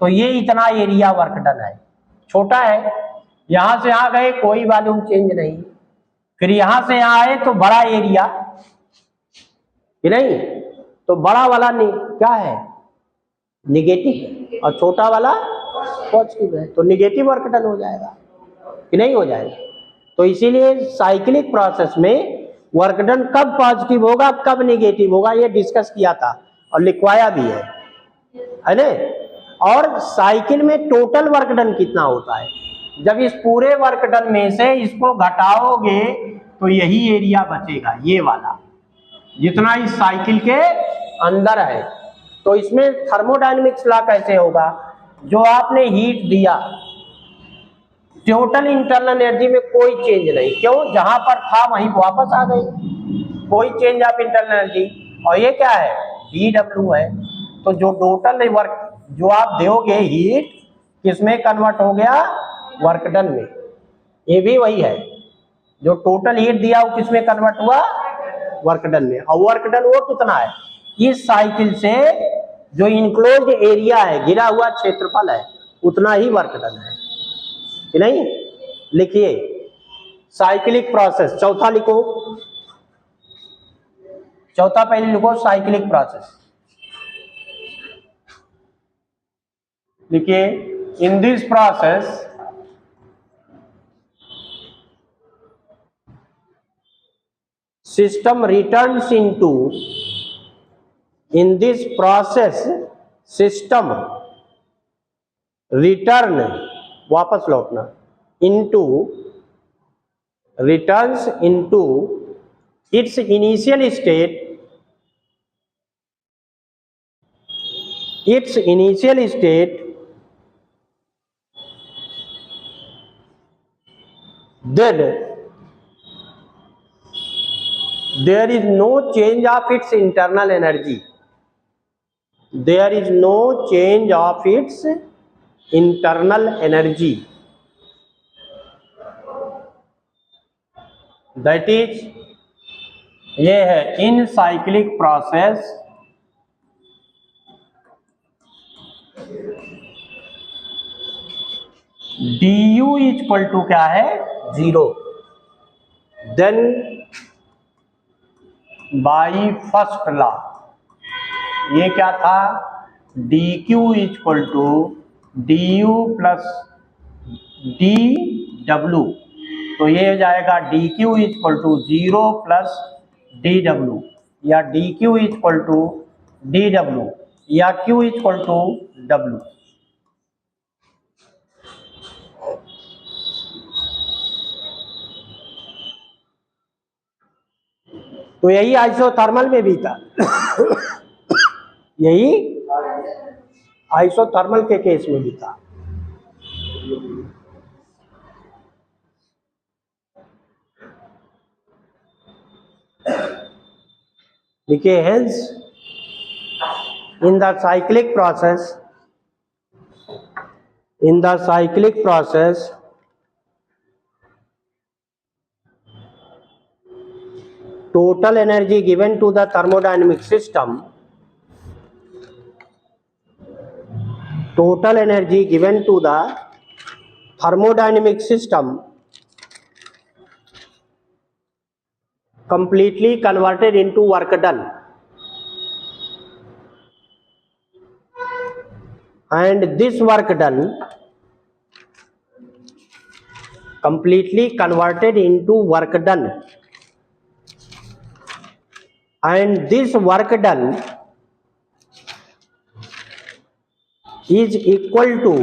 तो ये इतना एरिया वर्क डन है, छोटा है। यहां से यहां गए, कोई वॉल्यूम चेंज नहीं। फिर यहां से यहां आए तो बड़ा एरिया, कि नहीं? तो बड़ा वाला क्या है? निगेटिव, और छोटा वाला पॉजिटिव है, तो निगेटिव वर्क डन हो जाएगा, कि नहीं हो जाएगा? तो इसीलिए साइक्लिक प्रोसेस में वर्क डन कब पॉजिटिव होगा, कब निगेटिव होगा, ये डिस्कस किया था और लिखवाया भी है ना? और साइकिल में टोटल वर्क डन कितना होता है? जब इस पूरे वर्क डन में से इसको घटाओगे तो यही एरिया बचेगा, ये वाला। जितना इस साइकिल के अंदर है। तो इसमें थर्मोडायनेमिक्स लॉ कैसे होगा, जो आपने हीट दिया, टोटल इंटरनल एनर्जी में कोई चेंज नहीं, क्यों, जहां पर था वहीं वापस आ गई, कोई चेंज ऑफ इंटरनल एनर्जी। और ये क्या है, डीडब्ल्यू है। तो जो टोटल वर्क जो आप दोगे हीट, किसमें कन्वर्ट हो गया, वर्क डन में। ये भी वही है, जो टोटल हीट दिया वो किसमें कन्वर्ट हुआ, वर्क डन में। और वर्क डन वो कितना है, इस साइकिल से जो इनक्लोज्ड एरिया है, घिरा हुआ क्षेत्रफल है, उतना ही वर्क डन है कि नहीं। लिखिए साइक्लिक प्रोसेस, चौथा लिखो, चौथा पहले लिखो साइक्लिक प्रोसेस। देखिए, इन this process system returns into, in this process system return, वापस लौटना, into, returns into its initial state, its initial state, then there is no change of its internal energy, there is no change of its internal energy, that is, ये है in cyclic process du equal to क्या है, 0। Then by first law ये क्या था, dq equal to du plus dw। तो ये हो जाएगा dq equal to 0 plus dw, या dq इक्वल टू dw, या q इक्वल टू w। तो यही आइसोथर्मल में भी था यही आइसोथर्मल के केस में भी था। देखिए, hence in the cyclic process total energy given to the thermodynamic system, total energy given to the thermodynamic system completely converted into work done, and this work done completely converted into work done, and this work done is equal to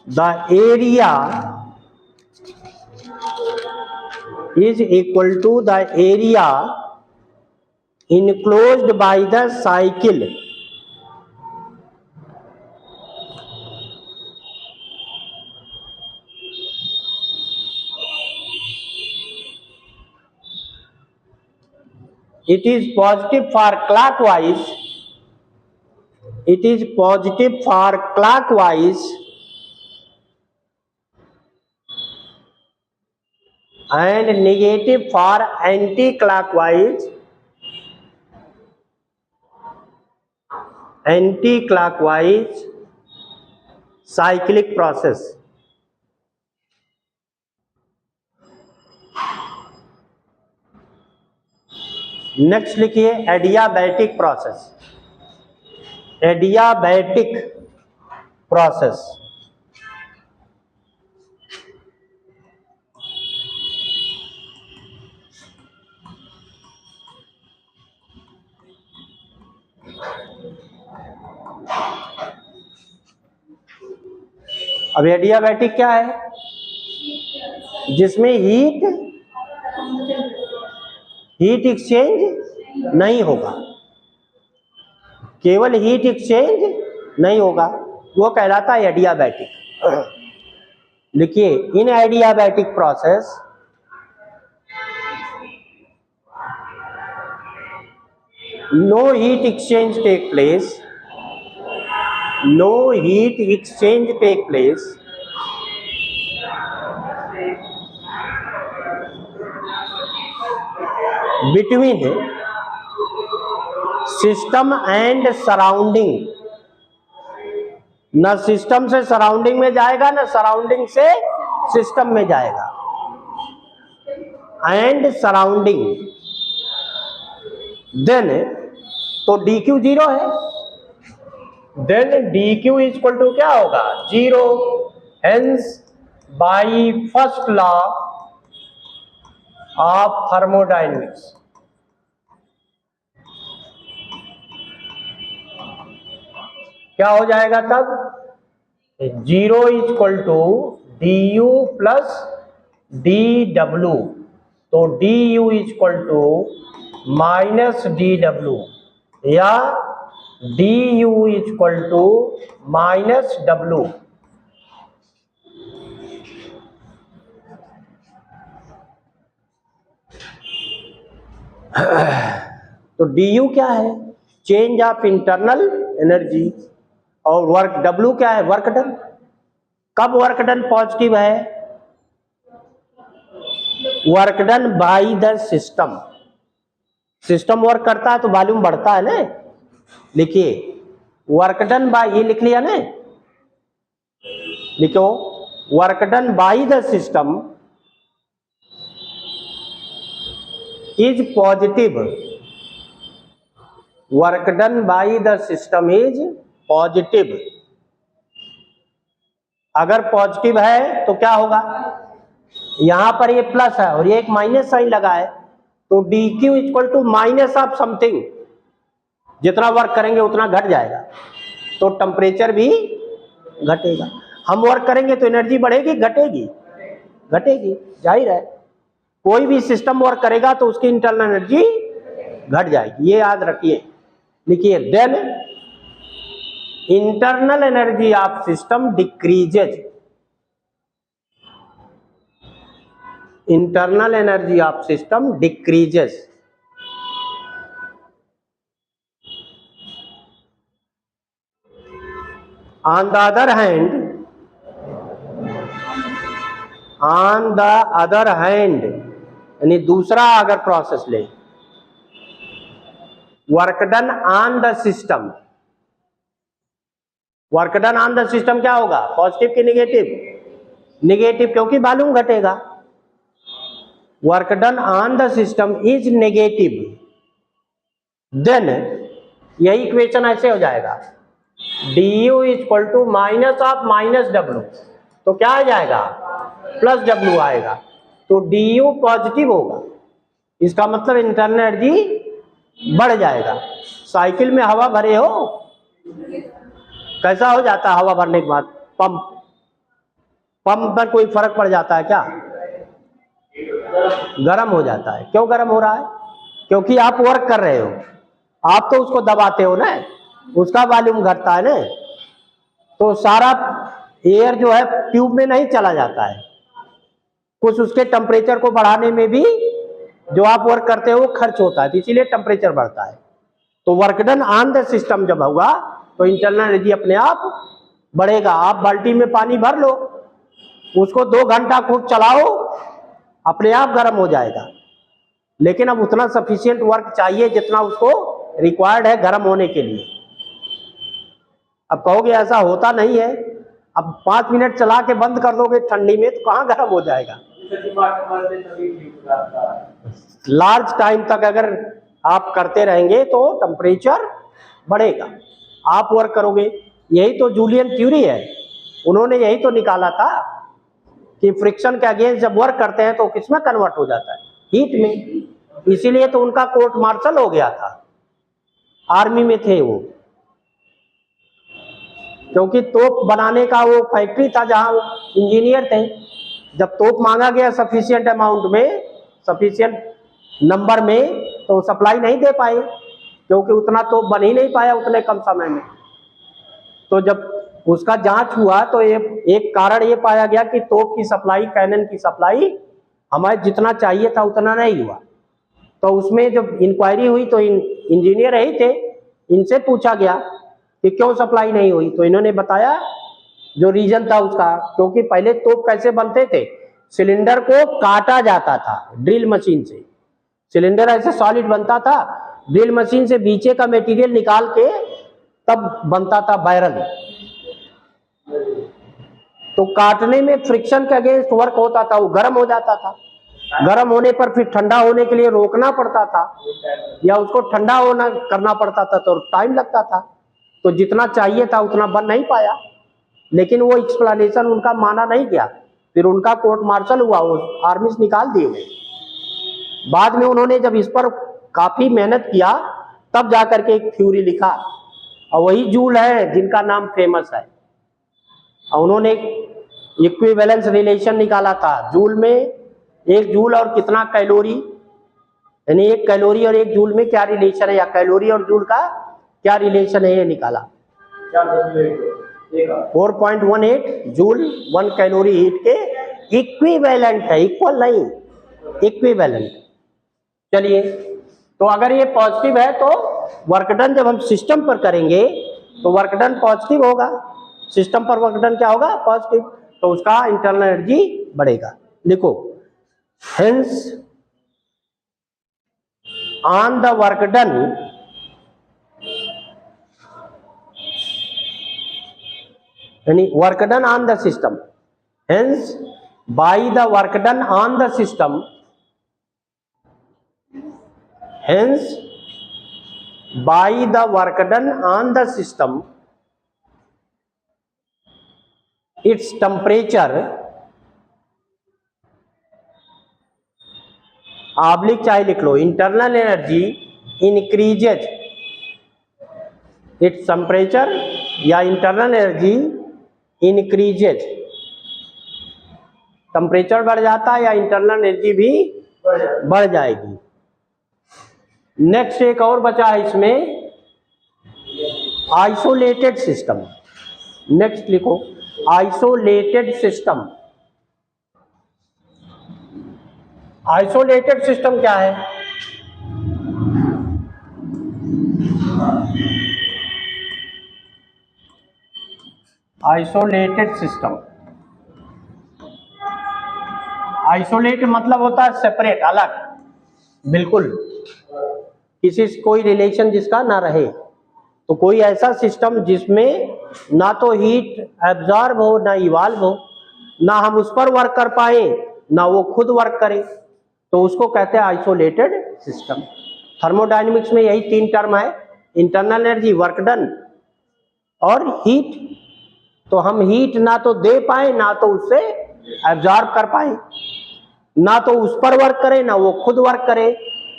the area, is equal to the area enclosed by the cycle it is positive for clockwise, it is positive for clockwise and negative for anti-clockwise, anti-clockwise cyclic process। Next लिखिए adiabatic process, adiabatic process. अब adiabatic क्या है, जिसमें heat heat exchange नहीं होगा, केवल heat exchange नहीं होगा, वो कहलाता है एडियाबैटिक। लिखिए, in adiabatic process no heat exchange take place, no heat exchange take place between system and surrounding, न सिस्टम से सराउंडिंग में जाएगा न सराउंडिंग से सिस्टम में जाएगा, एंड सराउंडिंग, देन तो dq जीरो है, then dq is equal to क्या होगा, zero. Hence by first law of thermodynamics क्या हो जाएगा तब, zero is equal to du plus dw, तो du is equal to minus dw या du is equal to minus w। तो du क्या है, चेंज ऑफ इंटरनल एनर्जी, और वर्क w क्या है, वर्क डन। कब वर्क डन पॉजिटिव है, work done by the system, system work करता है तो वॉल्यूम बढ़ता है ना। लिखिए, वर्क डन बाय, ये लिख लिया ना, लिखो, work done by the system is positive, work done by the system is positive. अगर पॉजिटिव है तो क्या होगा, यहां पर ये प्लस है और ये एक माइनस साइन लगा है, तो dq equal to minus of something, जितना वर्क करेंगे उतना घट जाएगा, तो टेम्परेचर भी घटेगा। हम वर्क करेंगे तो एनर्जी बढ़ेगी घटेगी, घटेगी, जाहिर है। कोई भी सिस्टम वर्क करेगा तो उसकी इंटरनल एनर्जी घट जाएगी, ये याद रखिए। लिखिए, then internal energy of system decreases, internal energy of system decreases, on the other hand, यानी दूसरा अगर प्रोसेस ले, work done on the system, work done on the system क्या होगा, पॉजिटिव की नेगेटिव, नेगेटिव, क्योंकि वॉल्यूम घटेगा। Work done on the system is negative, then यही इक्वेशन ऐसे हो जाएगा, du is equal to minus of minus w, तो क्या आ जाएगा, प्लस w आएगा, तो du पॉजिटिव होगा, इसका मतलब इंटरनल एनर्जी बढ़ जाएगा। साइकिल में हवा भरे हो, कैसा हो जाता है हवा भरने के बाद, पंप, पंप पर कोई फर्क पड़ जाता है क्या, गर्म हो जाता है। क्यों गर्म हो रहा है, क्योंकि आप वर्क कर रहे हो, आप तो उसको दबाते हो ना, उसका वॉल्यूम घटता है ना, तो सारा एयर जो है ट्यूब में नहीं चला जाता है, कुछ उसके टेम्परेचर को बढ़ाने में भी जो आप वर्क करते हो वो खर्च होता है, तो इसीलिए टेम्परेचर बढ़ता है। तो work done on the system जब होगा तो इंटरनल एनर्जी अपने आप बढ़ेगा। आप बाल्टी में पानी भर लो, उसको 2 घंटा खूब चलाओ, अपने आप गर्म हो जाएगा, लेकिन अब उतना सफिशिएंट वर्क चाहिए जितना उसको रिक्वायर्ड है गर्म होने के लिए। अब कहोगे ऐसा होता नहीं है, अब 5 मिनट चला के बंद कर दोगे ठंडी में तो कहाँ गर्म हो जाएगा। लार्ज टाइम तक अगर आप करते रहेंगे तो टेम्परेचर बढ़ेगा, आप वर्क करोगे। यही तो जूलियन थ्योरी है, उन्होंने यही तो निकाला था कि फ्रिक्शन के अगेंस्ट जब वर्क करते हैं तो किसमें कन्वर्ट हो जाता है, हीट में। इसीलिए तो उनका कोर्ट मार्शल हो गया था, आर्मी में थे वो, क्योंकि तोप बनाने का वो फैक्ट्री था जहां इंजीनियर थे। जब तोप मांगा गया सफिशिएंट अमाउंट में, सफिशिएंट नंबर में, तो सप्लाई नहीं दे पाए क्योंकि उतना तो बन ही नहीं पाया उतने कम समय में। तो जब उसका जांच हुआ तो एक कारण ये पाया गया कि तोप की सप्लाई, कैनन की सप्लाई हमारे जितना चाहिए था उतना नहीं हुआ। तो उसमें जब इंक्वायरी हुई तो इंजीनियर ही थे, इनसे पूछा गया कि क्यों सप्लाई नहीं हुई, तो इन्होंने बताया जो रीजन था उसका, क्योंकि पहले तोप कैसे बनते थे, सिलेंडर को काटा जाता था ड्रिल मशीन से। सिलेंडर ऐसे सॉलिड बनता था, ड्रिल मशीन से बीचे का मटेरियल निकाल के तब बनता था बैरल। तो काटने में फ्रिक्शन के अगेंस्ट वर्क होता था, वो गर्म हो जाता था। गर्म होने पर फिर ठंडा होने के लिए रोकना पड़ता था या उसको ठंडा होना करना पड़ता था, तो टाइम लगता था। तो जितना चाहिए था उतना बन नहीं पाया, लेकिन वो एक्सप्लेनेशन उनका माना नहीं गया। फिर उनका कोर्ट मार्शल हुआ, वो आर्मी से निकाल दिए गए। बाद में उन्होंने जब इस पर काफी मेहनत किया तब जाकर के एक थ्योरी लिखा, और वही जूल है जिनका नाम फेमस है। और उन्होंने इक्विवेलेंस रिलेशन निकाला था जूल में, एक जूल और कितना कैलोरी, यानी एक कैलोरी और एक जूल में क्या रिलेशन है, या कैलोरी और जूल का क्या रिलेशन है, ये निकाला। 4.18 जूल 1 कैलोरी हीट के इक्विवेलेंट है, इक्वल नहीं, इक्विवेलेंट। चलिए, तो अगर ये पॉजिटिव है तो वर्क डन जब हम सिस्टम पर करेंगे तो वर्क डन पॉजिटिव होगा, सिस्टम पर वर्क डन क्या होगा, पॉजिटिव, तो उसका इंटरनल एनर्जी बढ़ेगा। लिखो, hence on the work done यानी work done on the system, hence by the work done on the system, hence by the work done on the system, its temperature oblique चाहे लिख लो, internal energy increases, its temperature या internal energy increases, temperature बढ़ जाता है या internal energy भी बढ़ जाएगी। नेक्स्ट एक और बचा है इसमें, आइसोलेटेड सिस्टम। नेक्स्ट लिखो, आइसोलेटेड सिस्टम। आइसोलेटेड सिस्टम क्या है? आइसोलेटेड सिस्टम, आइसोलेट मतलब होता है सेपरेट, अलग, बिल्कुल किसी से कोई रिलेशन जिसका ना रहे। तो कोई ऐसा सिस्टम जिसमें ना तो हीट एब्जॉर्ब हो ना इवाल्व हो, ना हम उस पर वर्क कर पाए ना वो खुद वर्क करे, तो उसको कहते हैं आइसोलेटेड सिस्टम। थर्मोडायनेमिक्स में यही तीन टर्म है, इंटरनल एनर्जी, वर्क डन और हीट। तो हम हीट ना तो दे पाए ना तो उससे एब्जॉर्ब कर पाए, ना तो उस पर वर्क करे ना वो खुद वर्क करे,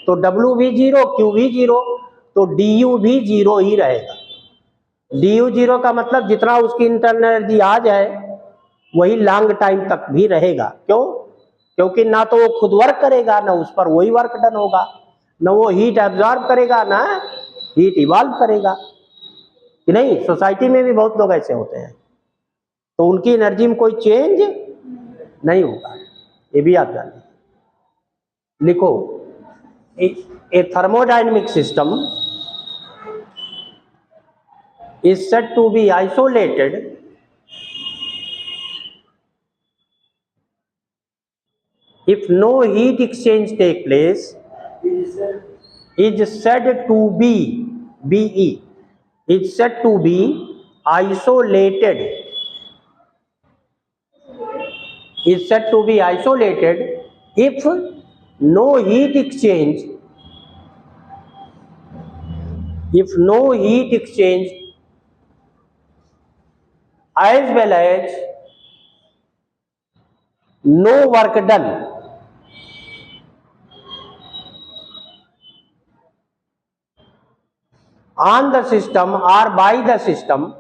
तो W भी जीरो, Q भी जीरो, तो DU भी जीरो ही रहेगा। DU जीरो का मतलब जितना उसकी इंटरनल एनर्जी आ जाए वही लॉन्ग टाइम तक भी रहेगा। क्यों? क्योंकि ना तो वो खुद वर्क करेगा ना उस पर वही वर्क डन होगा, ना वो हीट एब्जॉर्ब करेगा ना हीट इवॉल्व करेगा। कि नहीं, सोसाइटी में भी बहुत लोग ऐसे होते हैं, तो उनकी एनर्जी में कोई चेंज नहीं होगा, ये भी आप जानिए। लिखो, a thermodynamic system is said to be isolated if no heat exchange take place, is said to be is said to be isolated, is said to be isolated if no heat exchange, if no heat exchange as well as no work done on the system or by the system,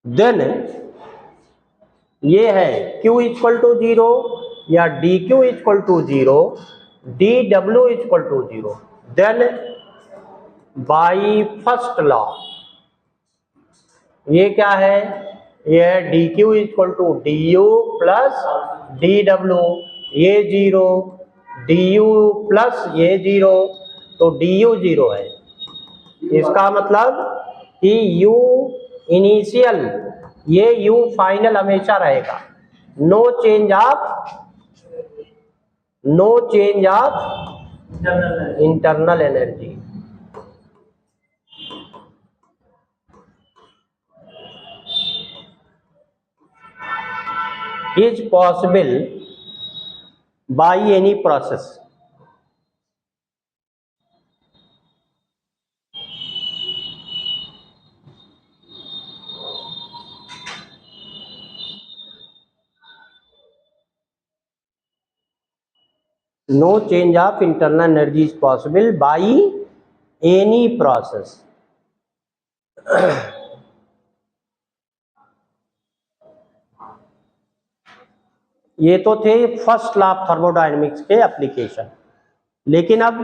then ये है Q equal to 0 या dQ equal to 0, dW equal to 0, then by first law ये क्या है, ये है dQ equal to du plus dW, ये 0, du plus ये 0, तो du 0 है। इसका मतलब कि u इनिशियल, ये u फाइनल हमेशा रहेगा। No change of internal energy. is possible by any process. No change of internal energy is possible by any process. ये तो थे फर्स्ट लॉ ऑफ थर्मोडायनेमिक्स के एप्लीकेशन, लेकिन अब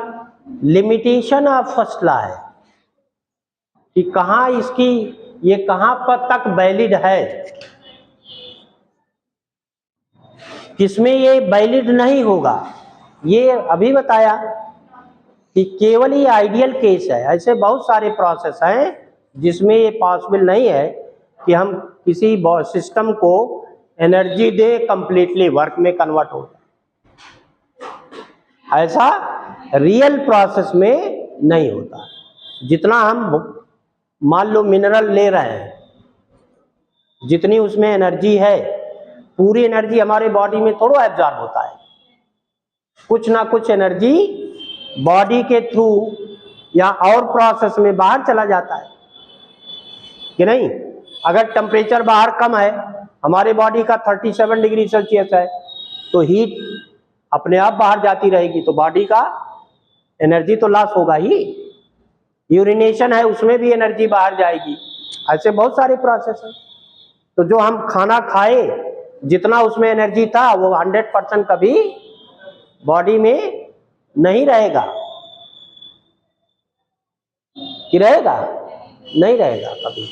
लिमिटेशन ऑफ फर्स्ट लॉ है कि कहाँ इसकी, ये कहाँ पर तक वैलिड है, किसमें ये वैलिड नहीं होगा। ये अभी बताया कि केवल ये आइडियल केस है, ऐसे बहुत सारे प्रोसेस हैं जिसमें ये पॉसिबल नहीं है कि हम किसी सिस्टम को एनर्जी दे कंप्लीटली वर्क में कन्वर्ट हो। ऐसा रियल प्रोसेस में नहीं होता। जितना हम मान लो मिनरल ले रहे हैं, जितनी उसमें एनर्जी है, पूरी एनर्जी हमारे बॉडी में थोड़ा एब्जॉर्ब होता है, कुछ ना कुछ एनर्जी बॉडी के थ्रू या और प्रोसेस में बाहर चला जाता है कि नहीं। अगर टेम्परेचर बाहर कम है, हमारे बॉडी का 37 डिग्री सेल्सियस है, तो हीट अपने आप बाहर जाती रहेगी, तो बॉडी का एनर्जी तो लॉस होगा ही। यूरिनेशन है, उसमें भी एनर्जी बाहर जाएगी। ऐसे बहुत सारे प्रोसेस हैं। तो जो हम खाना खाए, जितना उसमें एनर्जी था वो 100% कभी बॉडी में नहीं रहेगा, कि रहेगा, नहीं रहेगा कभी।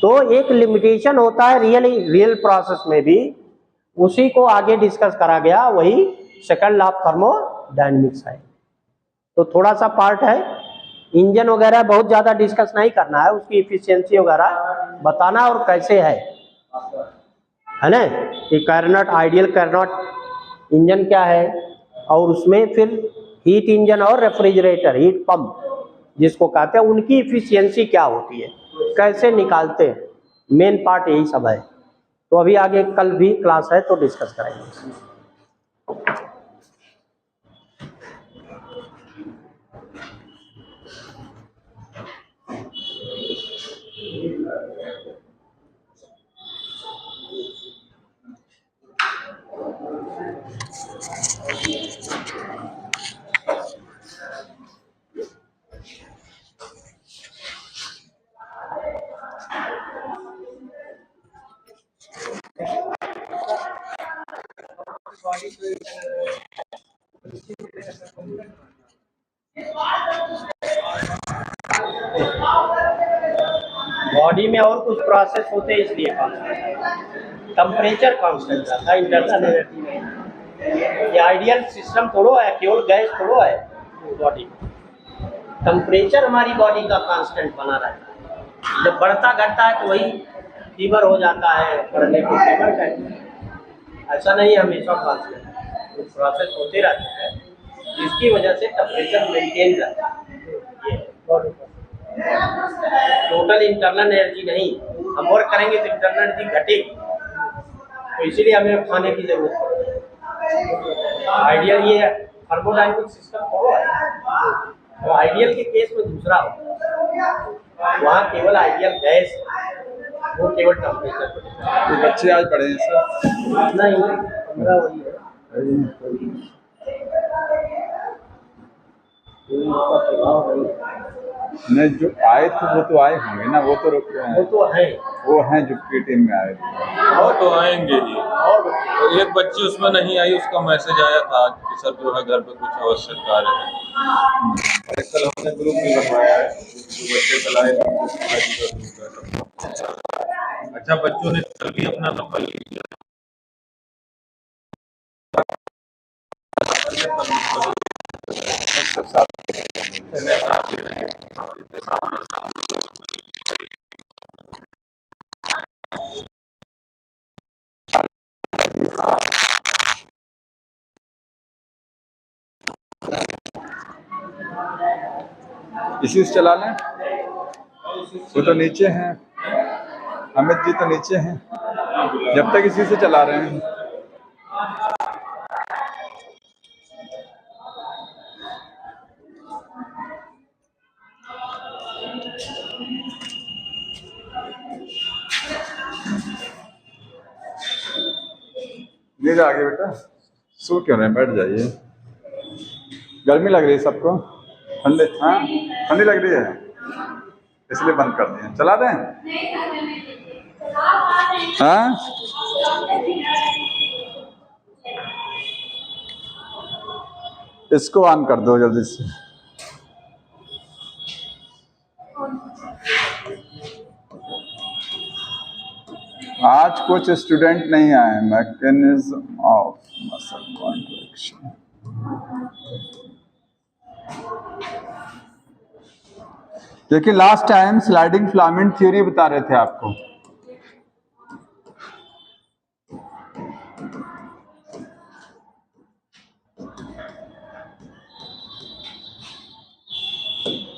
तो एक लिमिटेशन होता है रियल प्रोसेस में भी, उसी को आगे डिस्कस करा गया, वही सेकंड लॉ ऑफ थर्मोडायनेमिक्स है। तो थोड़ा सा पार्ट है, इंजन वगैरह बहुत ज्यादा डिस्कस नहीं करना है, उसकी इफिशियंसी वगैरह बताना और कैसे है ना, कि कैरनट, आइडियल कैरनट इंजन क्या है, और उसमें फिर हीट इंजन और रेफ्रिजरेटर, हीट पंप जिसको कहते हैं, उनकी इफिशियंसी क्या होती है, कैसे निकालते हैं, मेन पार्ट यही सब है। तो अभी आगे कल भी क्लास है तो डिस्कस करेंगे। बॉडी में और कुछ प्रोसेस होते हैं, इसलिए टेम्परेचर कांस्टेंट रहता है, इंटरनल एनर्जी में। ये आइडियल सिस्टम थोड़ो है, केवल गैस थोड़ो है बॉडी में। टेम्परेचर हमारी बॉडी का कांस्टेंट बना रहता है। जब बढ़ता घटता है तो वही फीवर हो जाता है, बढ़ने को फीवर कहते हैं। ऐसा नहीं हमेशा कांस्टेंट, प्रोसेस होते रहते हैं जिसकी वजह से टेम्परेचर मेंटेन रहता है। टोटल इंटरनल एनर्जी नहीं, हम वर्क करेंगे तो इंटरनल एनर्जी घटेगी, तो इसीलिए हमें खाने की जरूरत पड़ती है। आइडियल ये थर्मोडायनेमिक सिस्टम थोड़ा है, तो आइडियल के केस में दूसरा हो, वहाँ केवल आइडियल गैस, वो केवल टेम्परेचर पर। तो बच्चे आज पढ़े हैं सर? नहीं, हमारा वही है। इसका प्रभाव नहीं है। नहीं, जो आए थे वो तो आए होंगे ना, वो तो रुके वो हैं। तो है। वो हैं जो टीम में आए थे। वो तो आएंगे ही। और तो एक बच्ची उसमें नहीं आई, उसका मैसेज आया था कि सर जो है घर पे कुछ आवश्यक कार्य है। और कल हमने ग्रुप भी बनवाया है, जो बच्चे कल आए थे उनको पिताजी का ग्रुप है। अच्छा, बच्चों ने कल भी अपना नंबर लिया। इसी से चला लें। वो तो नीचे हैं, अमित जी तो नीचे हैं, जब तक इसी से चला रहे हैं। नहीं जा आगे बेटा, सो क्यों रहे हैं, बैठ जाइए। गर्मी लग रही है सबको, ठंडे, हाँ ठंडी लग रही है, इसलिए बंद कर दिए। चला दें? हाँ, इसको ऑन कर दो जल्दी से। आज कुछ स्टूडेंट नहीं आए। Mechanism of muscle contraction. देखिए last time sliding filament theory बता रहे थे आपको।